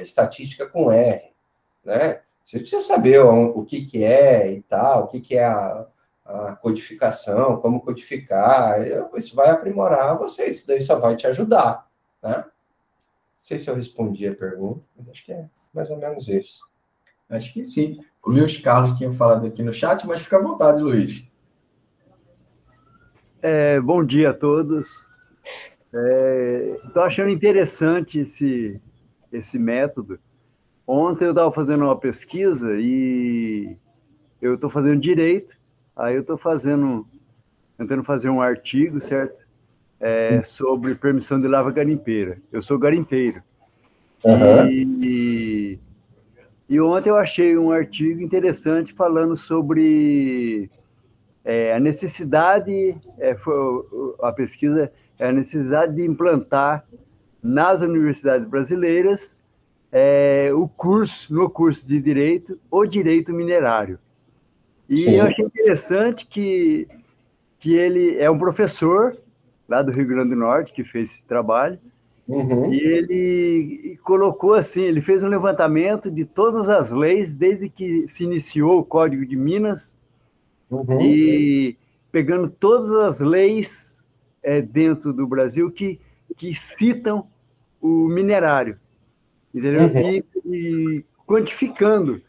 estatística com R, né? Você precisa saber o que é e tal, o que é a codificação, como codificar. Isso vai aprimorar você, isso daí só vai te ajudar, né? Não sei se eu respondi a pergunta, mas acho que é mais ou menos isso. Acho que sim. O Luiz Carlos tinha falado aqui no chat, mas fica à vontade, Luiz. Bom dia a todos. Estou achando interessante esse método. Ontem eu estava fazendo uma pesquisa e eu estou fazendo direito, aí eu estou tentando fazer um artigo, certo? Sobre permissão de lavra garimpeira. Eu sou garimpeiro. Uhum. E ontem eu achei um artigo interessante falando sobre a necessidade, a pesquisa é a necessidade de implantar nas universidades brasileiras no curso de Direito, o Direito Minerário. E Sim. Eu achei interessante que ele é um professor lá do Rio Grande do Norte que fez esse trabalho, e ele colocou assim, ele fez um levantamento de todas as leis desde que se iniciou o Código de Minas, e pegando todas as leis dentro do Brasil que citam o minerário, entendeu? E quantificando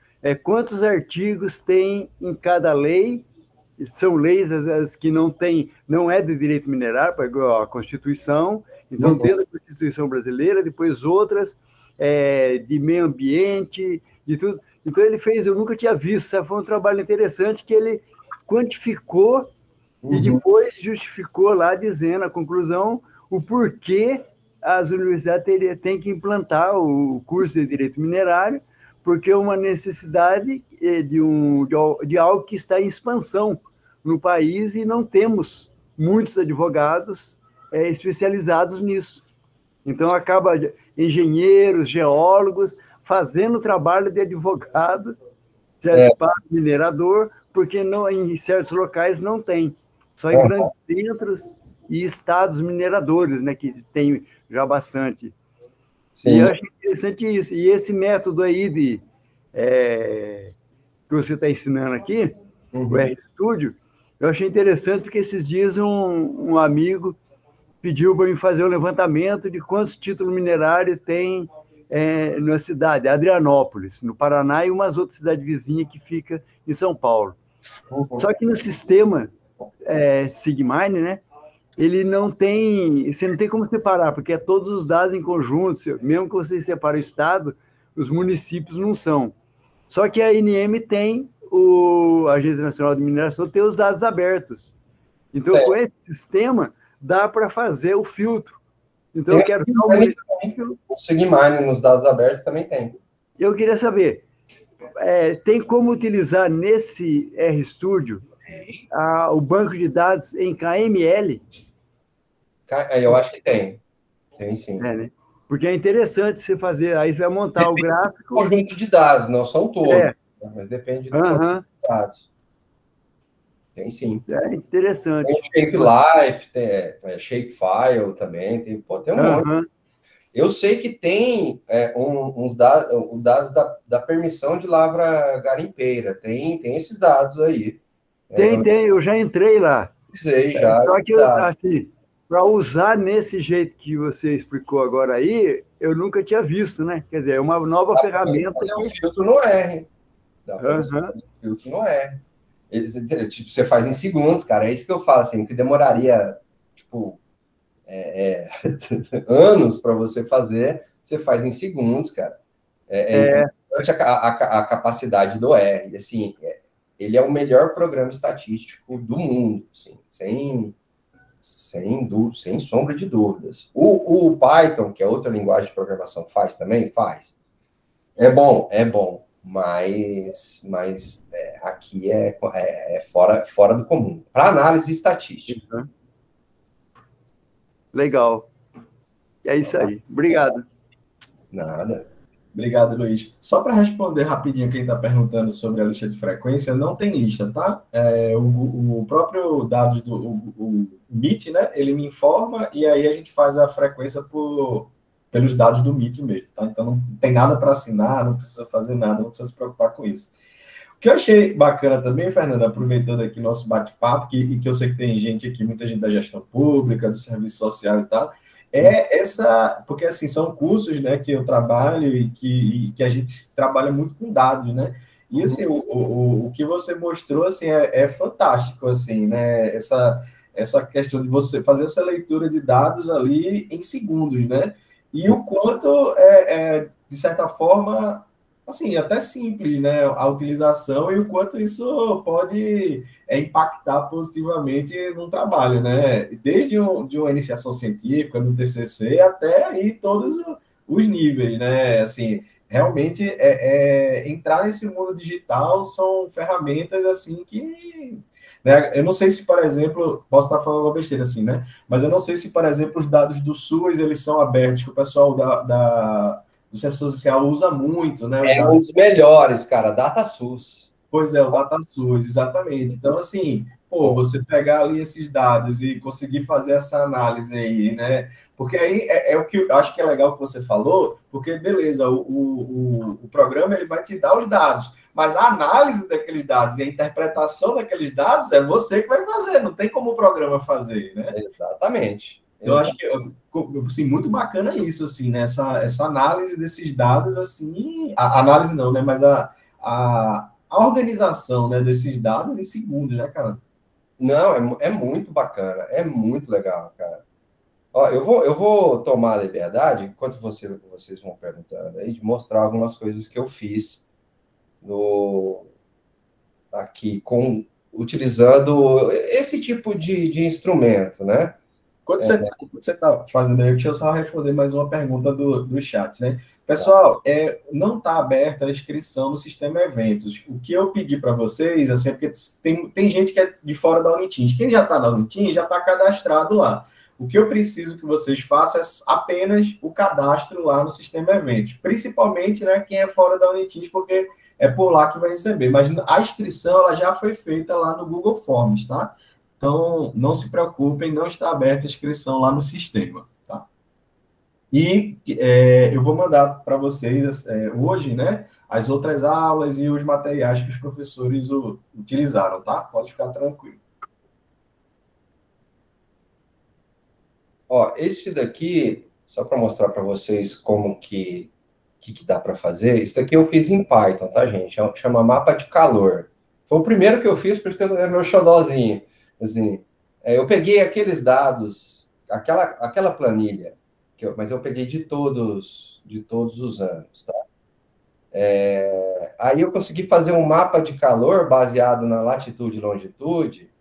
quantos artigos tem em cada lei. São leis, às vezes, que não é de direito minerário, igual a Constituição, então dentro da Constituição brasileira, depois outras de meio ambiente, de tudo. Então ele fez, eu nunca tinha visto, sabe? Foi um trabalho interessante que ele quantificou e depois justificou lá, dizendo a conclusão, o porquê as universidades têm que implantar o curso de Direito Minerário, porque é uma necessidade de algo que está em expansão no país e não temos muitos advogados especializados nisso. Então, acaba engenheiros, geólogos, fazendo trabalho de advogado, para minerador, porque em certos locais não tem. Só em grandes centros e estados mineradores, né, que tem já bastante. Sim. E eu achei interessante isso. E esse método aí que você está ensinando aqui, o RStudio, eu achei interessante porque esses dias um amigo pediu para mim fazer um levantamento de quantos títulos minerários tem na cidade, Adrianópolis, no Paraná, e umas outras cidades vizinhas que fica em São Paulo. Só que no sistema Sigmine, né, ele não tem, você não tem como separar, porque é todos os dados em conjunto, mesmo que você separe o estado, os municípios não são. Só que a ANM tem, a Agência Nacional de Mineração tem os dados abertos. Então, com esse sistema, dá para fazer o filtro. Então, eu quero dar um município... O Sigmine nos dados abertos também tem. Eu queria saber, tem como utilizar nesse RStudio o banco de dados em KML? Eu acho que tem. Tem sim. Né? Porque é interessante você fazer, aí você vai montar o gráfico... Conjunto de dados, não são todos, mas depende do conjunto de dados. Tem sim. É interessante. Tem Shapelife, tem Shapefile também, tem um monte. Eu sei que tem uns dados da permissão de lavra garimpeira, tem esses dados aí. Tem, eu já entrei lá. Já. Só que, assim, para usar nesse jeito que você explicou agora aí, eu nunca tinha visto, né? Quer dizer, é uma nova ferramenta. Fazer um filtro no R. Dá para fazer um filtro no R. Tipo, você faz em segundos, cara. É isso que eu falo, assim, que demoraria, tipo, anos para você fazer, você faz em segundos, cara. Impressionante a capacidade do R. Assim, ele é o melhor programa estatístico do mundo, assim, sem sombra de dúvidas. O Python, que é outra linguagem de programação, faz também? Faz. É bom. Mas aqui é fora do comum. Para análise estatística. Legal. É isso aí. Obrigado. Nada. Obrigado, Luiz. Só para responder rapidinho quem está perguntando sobre a lista de frequência, não tem lista, tá? O próprio dado do MIT, né? Ele me informa e aí a gente faz a frequência pelos dados do MIT mesmo, tá? Então não tem nada para assinar, não precisa fazer nada, não precisa se preocupar com isso. O que eu achei bacana também, Fernando, aproveitando aqui nosso bate-papo, que eu sei que tem gente aqui, muita gente da gestão pública, do serviço social e tal, porque assim, são cursos, né, que eu trabalho e que a gente trabalha muito com dados, né? E assim, o que você mostrou assim, é fantástico, assim, né? Essa questão de você fazer essa leitura de dados ali em segundos, né? E o quanto de certa forma, assim, até simples, né, a utilização e o quanto isso pode impactar positivamente no trabalho, né, desde de uma iniciação científica, no TCC, até aí todos os níveis, né, assim, realmente entrar nesse mundo digital são ferramentas, assim, que... né, eu não sei se, por exemplo, posso estar falando uma besteira assim, né, mas eu não sei se, por exemplo, os dados do SUS, eles são abertos, que o pessoal do Serviço Social usa muito, né? É um dos melhores, cara, DataSUS. Pois é, o DataSUS, exatamente. Então, assim, você pegar ali esses dados e conseguir fazer essa análise aí, né? Porque aí é o que eu acho que é legal que você falou, porque, beleza, o programa ele vai te dar os dados, mas a análise daqueles dados e a interpretação daqueles dados é você que vai fazer, não tem como o programa fazer, né? Exatamente. Eu acho que assim, muito bacana isso, assim, né? Essa análise desses dados, assim, a análise não, né? Mas a organização, né, desses dados em segundos, né, cara? Não, é muito bacana, é muito legal, cara. Ó, eu vou tomar a liberdade, enquanto vocês vão perguntando aí, de mostrar algumas coisas que eu fiz aqui, utilizando esse tipo de instrumento, né? Quando você está fazendo aí, deixa eu só responder mais uma pergunta do chat, né? Pessoal, não está aberta a inscrição no sistema eventos. O que eu pedi para vocês, assim, porque tem gente que é de fora da Unitins. Quem já está na Unitins já está cadastrado lá. O que eu preciso que vocês façam é apenas o cadastro lá no sistema eventos. Principalmente, né, quem é fora da Unitins, porque é por lá que vai receber. Mas a inscrição ela já foi feita lá no Google Forms, tá? Então, não se preocupem, não está aberta a inscrição lá no sistema, tá? E eu vou mandar para vocês hoje, né, as outras aulas e os materiais que os professores utilizaram, tá? Pode ficar tranquilo. Ó, esse daqui, só para mostrar para vocês como que dá para fazer, isso daqui eu fiz em Python, tá, gente? Chama mapa de calor. Foi o primeiro que eu fiz, porque é meu xodózinho. Assim, eu peguei aqueles dados, aquela planilha, mas eu peguei de todos os anos, tá? Aí eu consegui fazer um mapa de calor baseado na latitude e longitude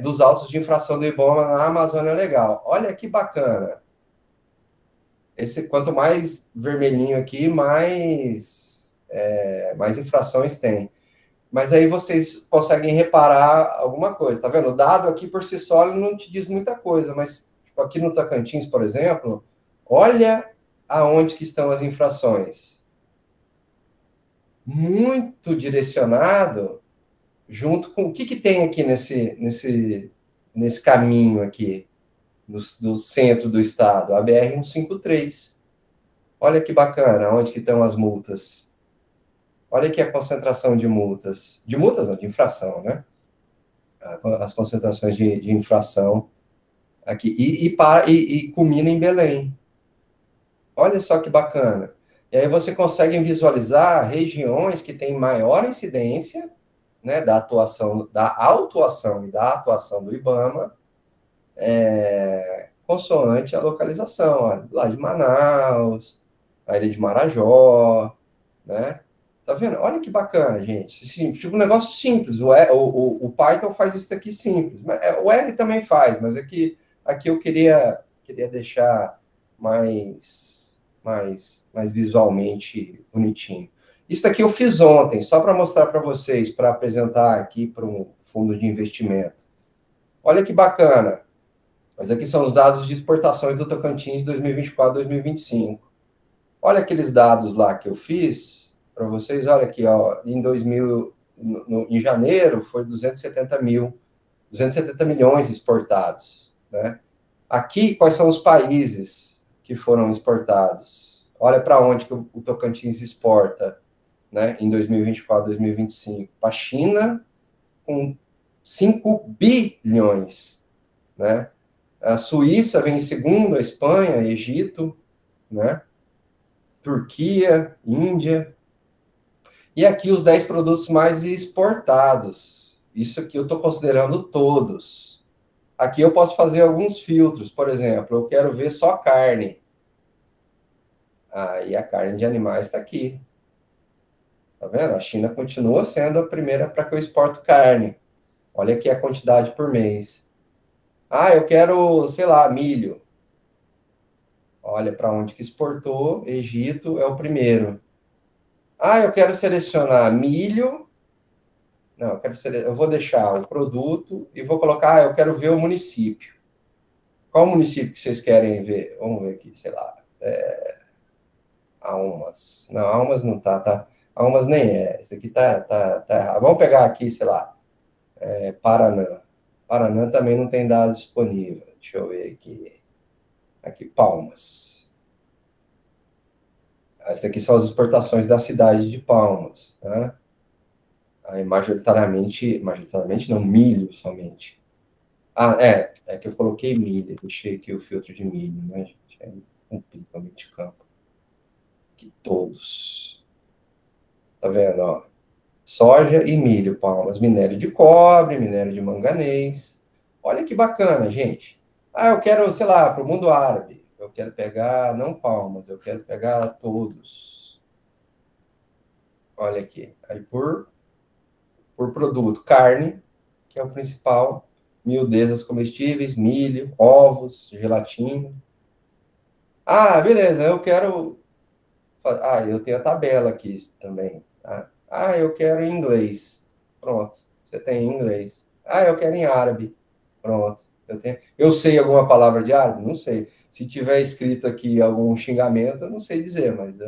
dos autos de infração do IBOMA na Amazônia Legal. Olha que bacana. Quanto mais vermelhinho aqui, mais infrações tem. Mas aí vocês conseguem reparar alguma coisa, tá vendo? O dado aqui por si só não te diz muita coisa, mas tipo, aqui no Tocantins, por exemplo, olha aonde que estão as infrações. Muito direcionado, junto com... O que tem aqui nesse caminho aqui, do centro do estado? A BR-153. Olha que bacana, onde que estão as multas. Olha aqui a concentração de multas. De multas não, de infração, né? As concentrações de infração aqui. E culmina em Belém. Olha só que bacana. E aí você consegue visualizar regiões que têm maior incidência, né, da autuação e da atuação do IBAMA, consoante a localização. Olha, lá de Manaus, a ilha de Marajó, né? Tá vendo? Olha que bacana, gente. Tipo um negócio simples. O Python faz isso aqui simples. O R também faz, mas aqui eu queria deixar mais visualmente bonitinho. Isso aqui eu fiz ontem, só para mostrar para vocês, para apresentar aqui para um fundo de investimento. Olha que bacana. Mas aqui são os dados de exportações do Tocantins 2024-2025. Olha aqueles dados lá que eu fiz para vocês. Olha aqui, ó, em janeiro foi 270 milhões exportados, né? Aqui, quais são os países que foram exportados? Olha para onde que o Tocantins exporta, né, em 2024, 2025. Para a China, com 5 bilhões, né? A Suíça vem em segundo, a Espanha, Egito, né? Turquia, Índia. E aqui os 10 produtos mais exportados. Isso aqui eu estou considerando todos. Aqui eu posso fazer alguns filtros. Por exemplo, eu quero ver só carne. E a carne de animais está aqui. Tá vendo? A China continua sendo a primeira para que eu exporto carne. Olha aqui a quantidade por mês. Eu quero, sei lá, milho. Olha para onde que exportou. Egito é o primeiro. Eu quero selecionar milho. Não, eu vou deixar o produto e vou colocar, eu quero ver o município. Qual município que vocês querem ver? Vamos ver aqui, sei lá. Almas. Não, Almas não tá. Almas nem é. Esse aqui tá errado. Vamos pegar aqui, sei lá, Paraná. Paraná também não tem dado disponível. Deixa eu ver aqui. Aqui, Palmas. Essas daqui são as exportações da cidade de Palmas, né? Aí, majoritariamente não, milho somente. É que eu coloquei milho, deixei aqui o filtro de milho, né, gente? Aí complica o meio de campo. Aqui todos. Tá vendo, ó? Soja e milho, Palmas. Minério de cobre, minério de manganês. Olha que bacana, gente. Eu quero, sei lá, para o mundo árabe. Eu quero pegar, não Palmas, eu quero pegar todos. Olha aqui. Aí por produto, carne, que é o principal, miudezas comestíveis, milho, ovos, gelatina. Beleza, eu quero... eu tenho a tabela aqui também, tá? Eu quero em inglês. Pronto, você tem em inglês. Eu quero em árabe. Pronto, eu sei alguma palavra de árabe? Não sei. Se tiver escrito aqui algum xingamento, eu não sei dizer, mas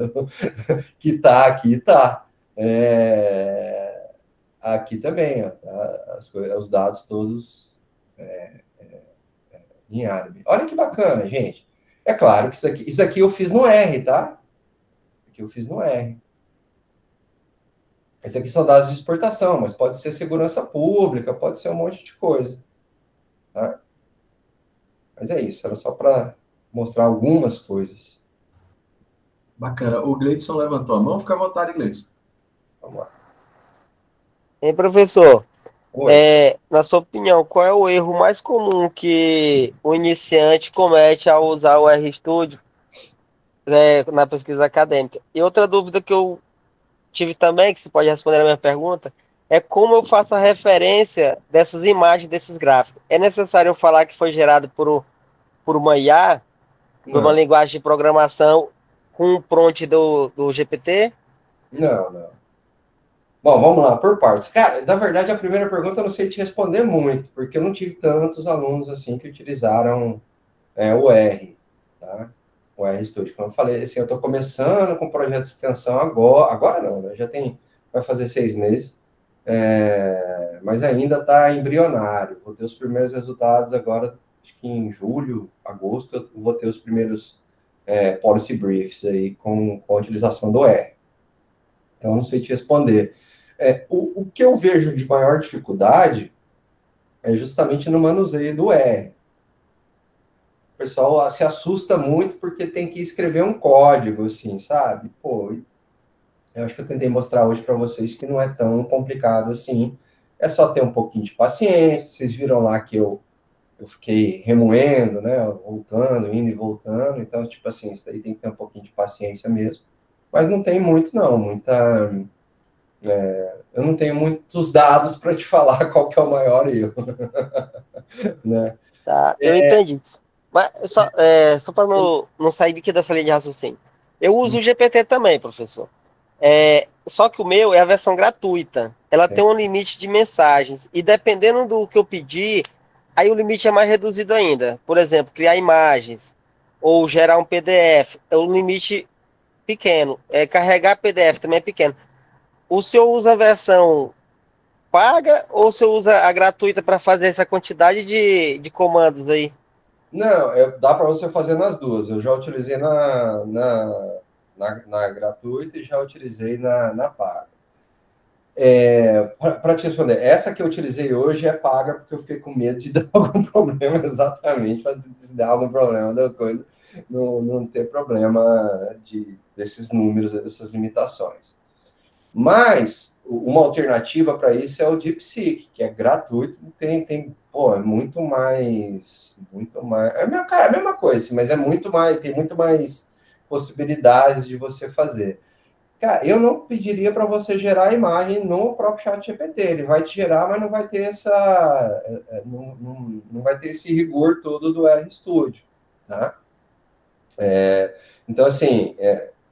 aqui tá. Aqui também, ó, tá? Os dados todos em árabe. Olha que bacana, gente. É claro que isso aqui eu fiz no R, tá? Aqui eu fiz no R. Esses aqui são dados de exportação, mas pode ser segurança pública, pode ser um monte de coisa. Tá? Mas é isso, era só para mostrar algumas coisas. Bacana. O Gleidson levantou a mão, fica à vontade, Gleidson. Vamos lá. Professor, na sua opinião, qual é o erro mais comum que o iniciante comete ao usar o RStudio na pesquisa acadêmica? E outra dúvida que eu tive também, que você pode responder a minha pergunta, é como eu faço a referência dessas imagens, desses gráficos. É necessário eu falar que foi gerado por uma IA, por uma Não, linguagem de programação, com um prompt do GPT? não. Bom, vamos lá, por partes. Cara, na verdade, a primeira pergunta eu não sei te responder muito, porque eu não tive tantos alunos assim que utilizaram o R, tá? O RStudio. Como eu falei, assim, eu estou começando com o projeto de extensão agora não, né? Vai fazer 6 meses, mas ainda está embrionário. Vou ter os primeiros resultados agora, acho que em julho, agosto, eu vou ter os primeiros policy briefs aí com a utilização do R. Então, eu não sei te responder. O que eu vejo de maior dificuldade é justamente no manuseio do R. O pessoal se assusta muito porque tem que escrever um código, assim, sabe? Pô, eu acho que eu tentei mostrar hoje para vocês que não é tão complicado assim. É só ter um pouquinho de paciência. Vocês viram lá que eu fiquei remoendo, né? Voltando, indo e voltando. Então, tipo assim, isso daí tem que ter um pouquinho de paciência mesmo. Mas não tem muito, não. Eu não tenho muitos dados para te falar qual que é o maior erro. Né? Tá, eu entendi. Mas só para não sair aqui dessa linha de raciocínio. Eu uso o GPT também, professor. Só que o meu é a versão gratuita. Ela tem um limite de mensagens. E dependendo do que eu pedir, aí o limite é mais reduzido ainda. Por exemplo, criar imagens ou gerar um PDF. É um limite pequeno. Carregar PDF também é pequeno. O senhor usa a versão paga ou o senhor usa a gratuita para fazer essa quantidade de comandos aí? Não, dá para você fazer nas duas. Eu já utilizei na gratuita e já utilizei na paga. Para te responder, essa que eu utilizei hoje é paga porque eu fiquei com medo de dar algum problema, exatamente, para dar algum problema da coisa, não ter problema desses números, dessas limitações. Mas uma alternativa para isso é o DeepSeek, que é gratuito, é muito mais, a mesma coisa, assim, mas tem muito mais possibilidades de você fazer. Cara, eu não pediria para você gerar a imagem no próprio ChatGPT. Ele vai te gerar, mas não vai ter não vai ter esse rigor todo do RStudio, tá? Então, assim,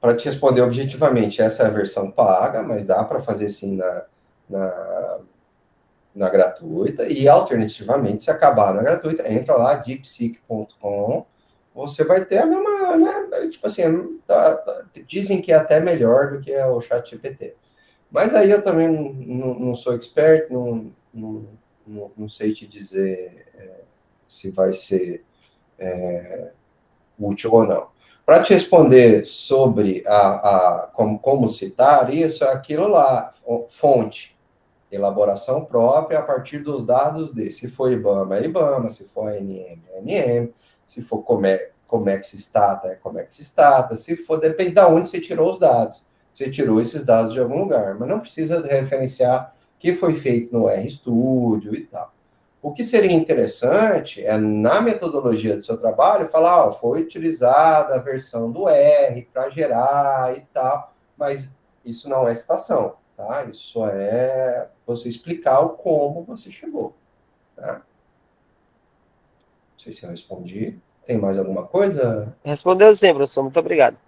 para te responder objetivamente, essa é a versão paga, mas dá para fazer sim na gratuita. E, alternativamente, se acabar na gratuita, entra lá, deepseek.com, você vai ter a mesma, né? Tipo assim, dizem que é até melhor do que o ChatGPT. Mas aí eu também não sou expert, não sei te dizer se vai ser útil ou não. Para te responder sobre como citar isso, é aquilo lá, fonte, elaboração própria a partir dos dados se for IBAMA, é IBAMA, se for ANM, é ANM, se for Comex Stata, é Comex Stata, se for, depende de onde você tirou os dados. Você tirou esses dados de algum lugar, mas não precisa referenciar que foi feito no RStudio e tal. O que seria interessante é, na metodologia do seu trabalho, falar, foi utilizada a versão do R para gerar e tal, mas isso não é citação, tá? Isso é você explicar o como você chegou, tá? Não sei se eu respondi. Tem mais alguma coisa? Respondeu sim, professor. Muito obrigado.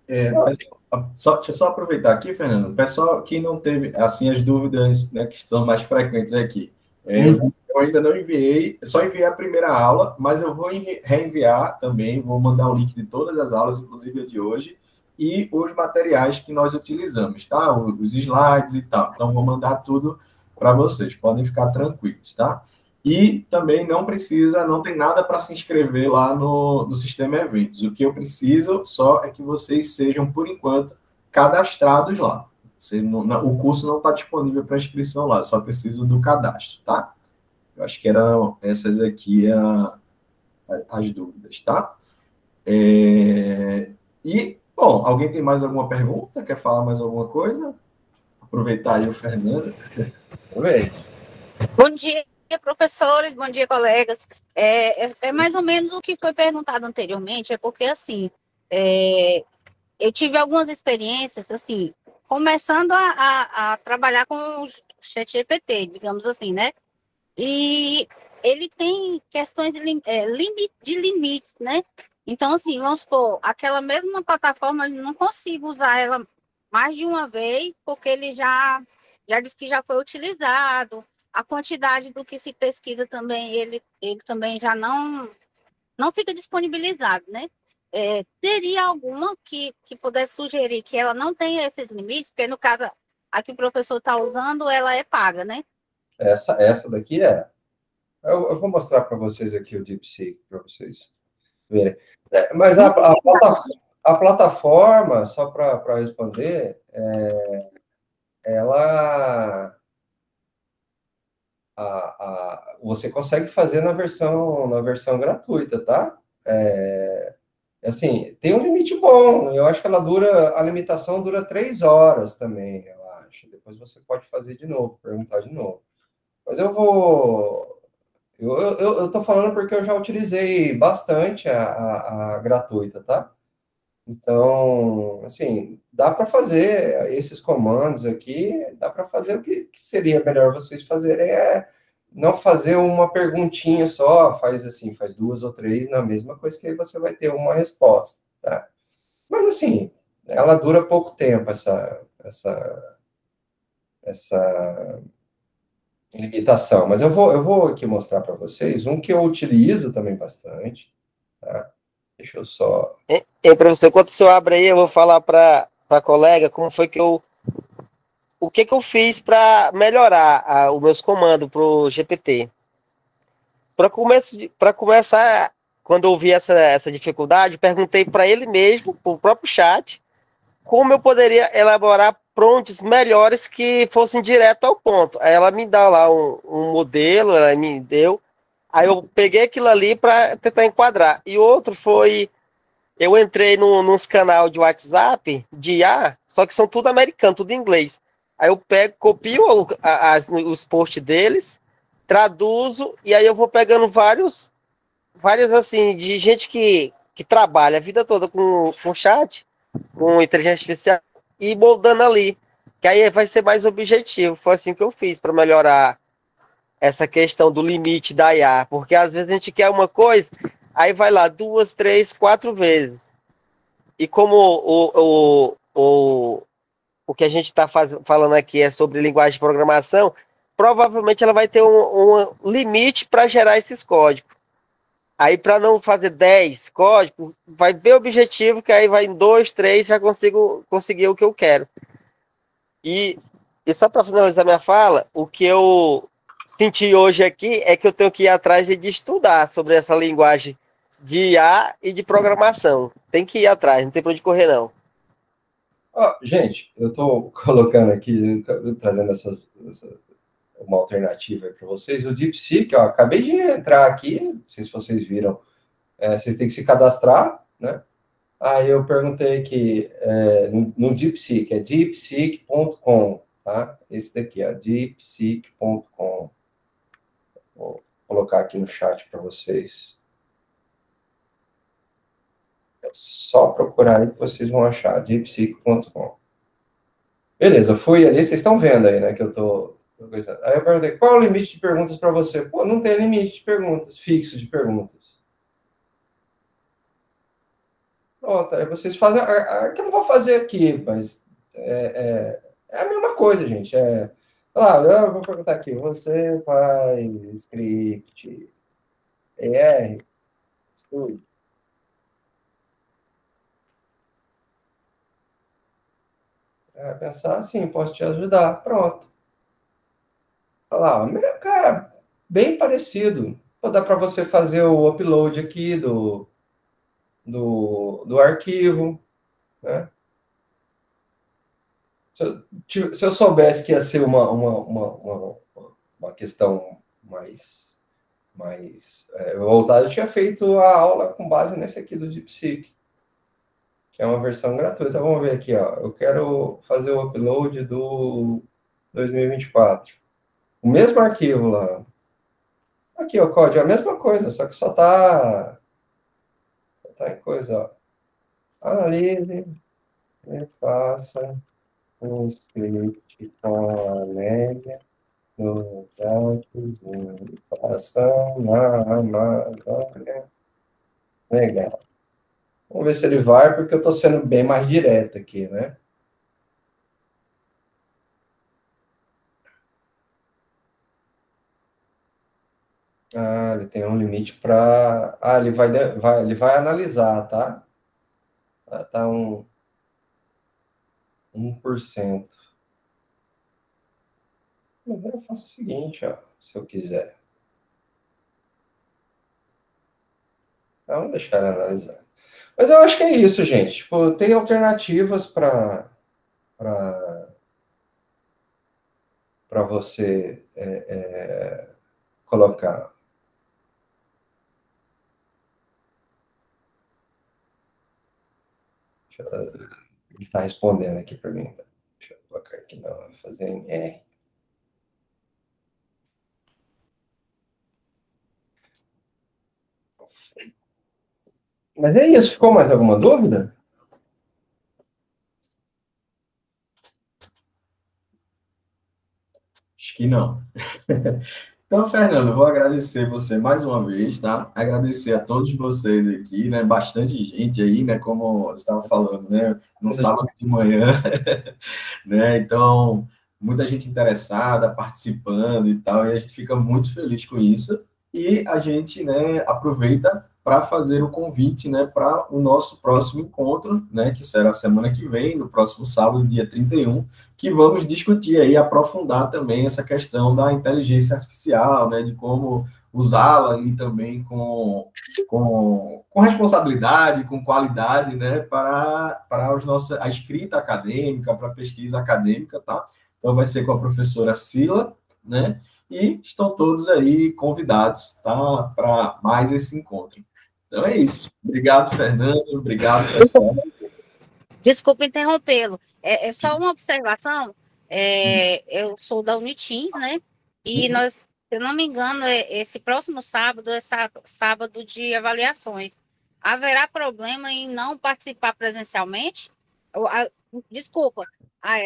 Deixa eu só aproveitar aqui, Fernando. O pessoal que não teve, assim, as dúvidas, né, que são mais frequentes aqui. Eu ainda não enviei, só enviei a primeira aula, mas eu vou reenviar também, vou mandar o link de todas as aulas, inclusive a de hoje, e os materiais que nós utilizamos, tá? Os slides e tal. Então, vou mandar tudo para vocês, podem ficar tranquilos, tá? E também não tem nada para se inscrever lá no sistema eventos. O que eu preciso só é que vocês sejam, por enquanto, cadastrados lá. O curso não está disponível para inscrição lá, só preciso do cadastro, tá? Eu acho que eram essas aqui as dúvidas, tá? Bom, alguém tem mais alguma pergunta? Quer falar mais alguma coisa? Aproveitar aí o Fernando. Vamos ver. Bom dia, professores, bom dia, colegas. É mais ou menos o que foi perguntado anteriormente, é porque, assim, Eu tive algumas experiências, assim, começando a trabalhar com o ChatGPT, digamos assim, né? E ele tem questões de limites, né? Então, assim, vamos supor, aquela mesma plataforma, eu não consigo usar ela mais de uma vez, porque ele já disse que já foi utilizado, a quantidade do que se pesquisa também, ele também já não fica disponibilizado, né? Teria alguma que pudesse sugerir que ela não tenha esses limites, porque no caso, a que o professor está usando, ela é paga, né? Essa daqui é. Eu vou mostrar para vocês aqui o DeepSeek, para vocês verem. Mas a plataforma, só para responder, ela... você consegue fazer na versão gratuita, tá? Assim, tem um limite bom. Eu acho que a limitação dura 3 horas também, eu acho. Depois você pode fazer de novo, perguntar de novo. Mas eu tô falando porque eu já utilizei bastante a gratuita, tá? Então, assim, dá para fazer esses comandos aqui, dá para fazer o que seria melhor vocês fazerem não fazer uma perguntinha só, faz 2 ou 3 na mesma coisa, que aí você vai ter uma resposta, tá? Mas, assim, ela dura pouco tempo, essa limitação. Mas eu vou aqui mostrar para vocês um que eu utilizo também bastante, tá? Deixa eu só... Professor, enquanto o senhor abre aí, eu vou falar para a colega como foi que o que eu fiz para melhorar os meus comandos para o GPT. Para começar, quando eu vi essa dificuldade, perguntei para ele mesmo, para o próprio chat, como eu poderia elaborar prompts melhores que fossem direto ao ponto. Aí ela me dá lá um modelo, ela me deu, aí eu peguei aquilo ali para tentar enquadrar. E outro foi, eu entrei nos canal de WhatsApp de IA, só que são tudo americano, tudo em inglês. Aí eu pego, copio os posts deles, traduzo, e aí eu vou pegando várias assim, de gente que trabalha a vida toda com chat, com inteligência artificial, e moldando ali. Que aí vai ser mais objetivo. Foi assim que eu fiz para melhorar essa questão do limite da IA. Porque às vezes a gente quer uma coisa, aí vai lá 2, 3, 4 vezes. E como o que a gente está falando aqui é sobre linguagem de programação, provavelmente ela vai ter um limite para gerar esses códigos. Aí, para não fazer 10 códigos, vai bem objetivo, que aí vai em 2, 3, já consigo conseguir o que eu quero. E só para finalizar minha fala, o que eu senti hoje aqui é que eu tenho que ir atrás de estudar sobre essa linguagem de IA e de programação. Tem que ir atrás, não tem para onde correr, não. Gente, eu estou colocando aqui, trazendo uma alternativa para vocês. O DeepSeek, acabei de entrar aqui, não sei se vocês viram, vocês têm que se cadastrar, né? Aí eu perguntei que no DeepSeek, é deepseek.com, tá? Esse daqui, deepseek.com. Vou colocar aqui no chat para vocês. É só procurar aí que vocês vão achar, deepseek.com. Beleza, fui ali, vocês estão vendo aí, né, que eu tô... Aí eu perguntei, qual é o limite de perguntas para você? Pô, não tem limite de perguntas, fixo de perguntas. Pronto, aí vocês fazem... que eu não vou fazer aqui, mas é a mesma coisa, gente. Eu vou perguntar aqui, você faz script ER, Studio? Pensar assim, posso te ajudar. Pronto. Falar, cara, bem parecido. Pô, dá para você fazer o upload aqui do arquivo, né? Se eu soubesse que ia ser uma questão mais voltada, eu tinha feito a aula com base nesse aqui do DeepSeek, que é uma versão gratuita. Vamos ver aqui, eu quero fazer o upload do 2024. O mesmo arquivo lá. Aqui, o código é a mesma coisa, só que só tá em coisa, Analise e faça um script com a média dos autos de inflação na Amazônia. Legal. Vamos ver se ele vai, porque eu estou sendo bem mais direto aqui, né? Ah, ele tem um limite para... Ah, ele vai analisar, tá? Tá 1%. Mas eu faço o seguinte, ó, se eu quiser. Então, vamos deixar ele analisar. Mas eu acho que é isso, gente. Tipo, tem alternativas para você colocar. Ele está respondendo aqui para mim. Deixa eu colocar aqui, não, fazer em R. Mas é isso. Ficou mais alguma dúvida? Acho que não. Então, Fernando, eu vou agradecer você mais uma vez, tá? Agradecer a todos vocês aqui, né? Bastante gente aí, né? Como eu estava falando, né? No sábado de manhã, né? Então, muita gente interessada, participando e tal, e a gente fica muito feliz com isso. E a gente, né, aproveita para fazer o convite, né, para o nosso próximo encontro, né, que será semana que vem, no próximo sábado, dia 31, que vamos discutir aí, aprofundar também essa questão da inteligência artificial, né, de como usá-la ali também com responsabilidade, com qualidade, né, para os nossos, a escrita acadêmica, para a pesquisa acadêmica, tá? Então vai ser com a professora Sila, né, e estão todos aí convidados, tá, para mais esse encontro. Então é isso. Obrigado, Fernando. Obrigado, pessoal. Desculpa interrompê-lo. É só uma observação. Eu sou da Unitins, né? E nós, se eu não me engano, esse próximo sábado é sábado de avaliações. Haverá problema em não participar presencialmente? Desculpa,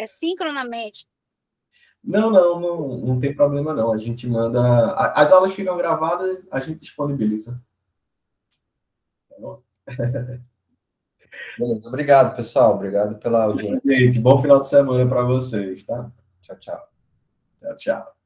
sincronamente. Não tem problema não. A gente manda. As aulas ficam gravadas, a gente disponibiliza. Beleza, obrigado, pessoal. Obrigado pela audiência. Gente, bom final de semana para vocês, tá? Tchau, tchau. Tchau, tchau.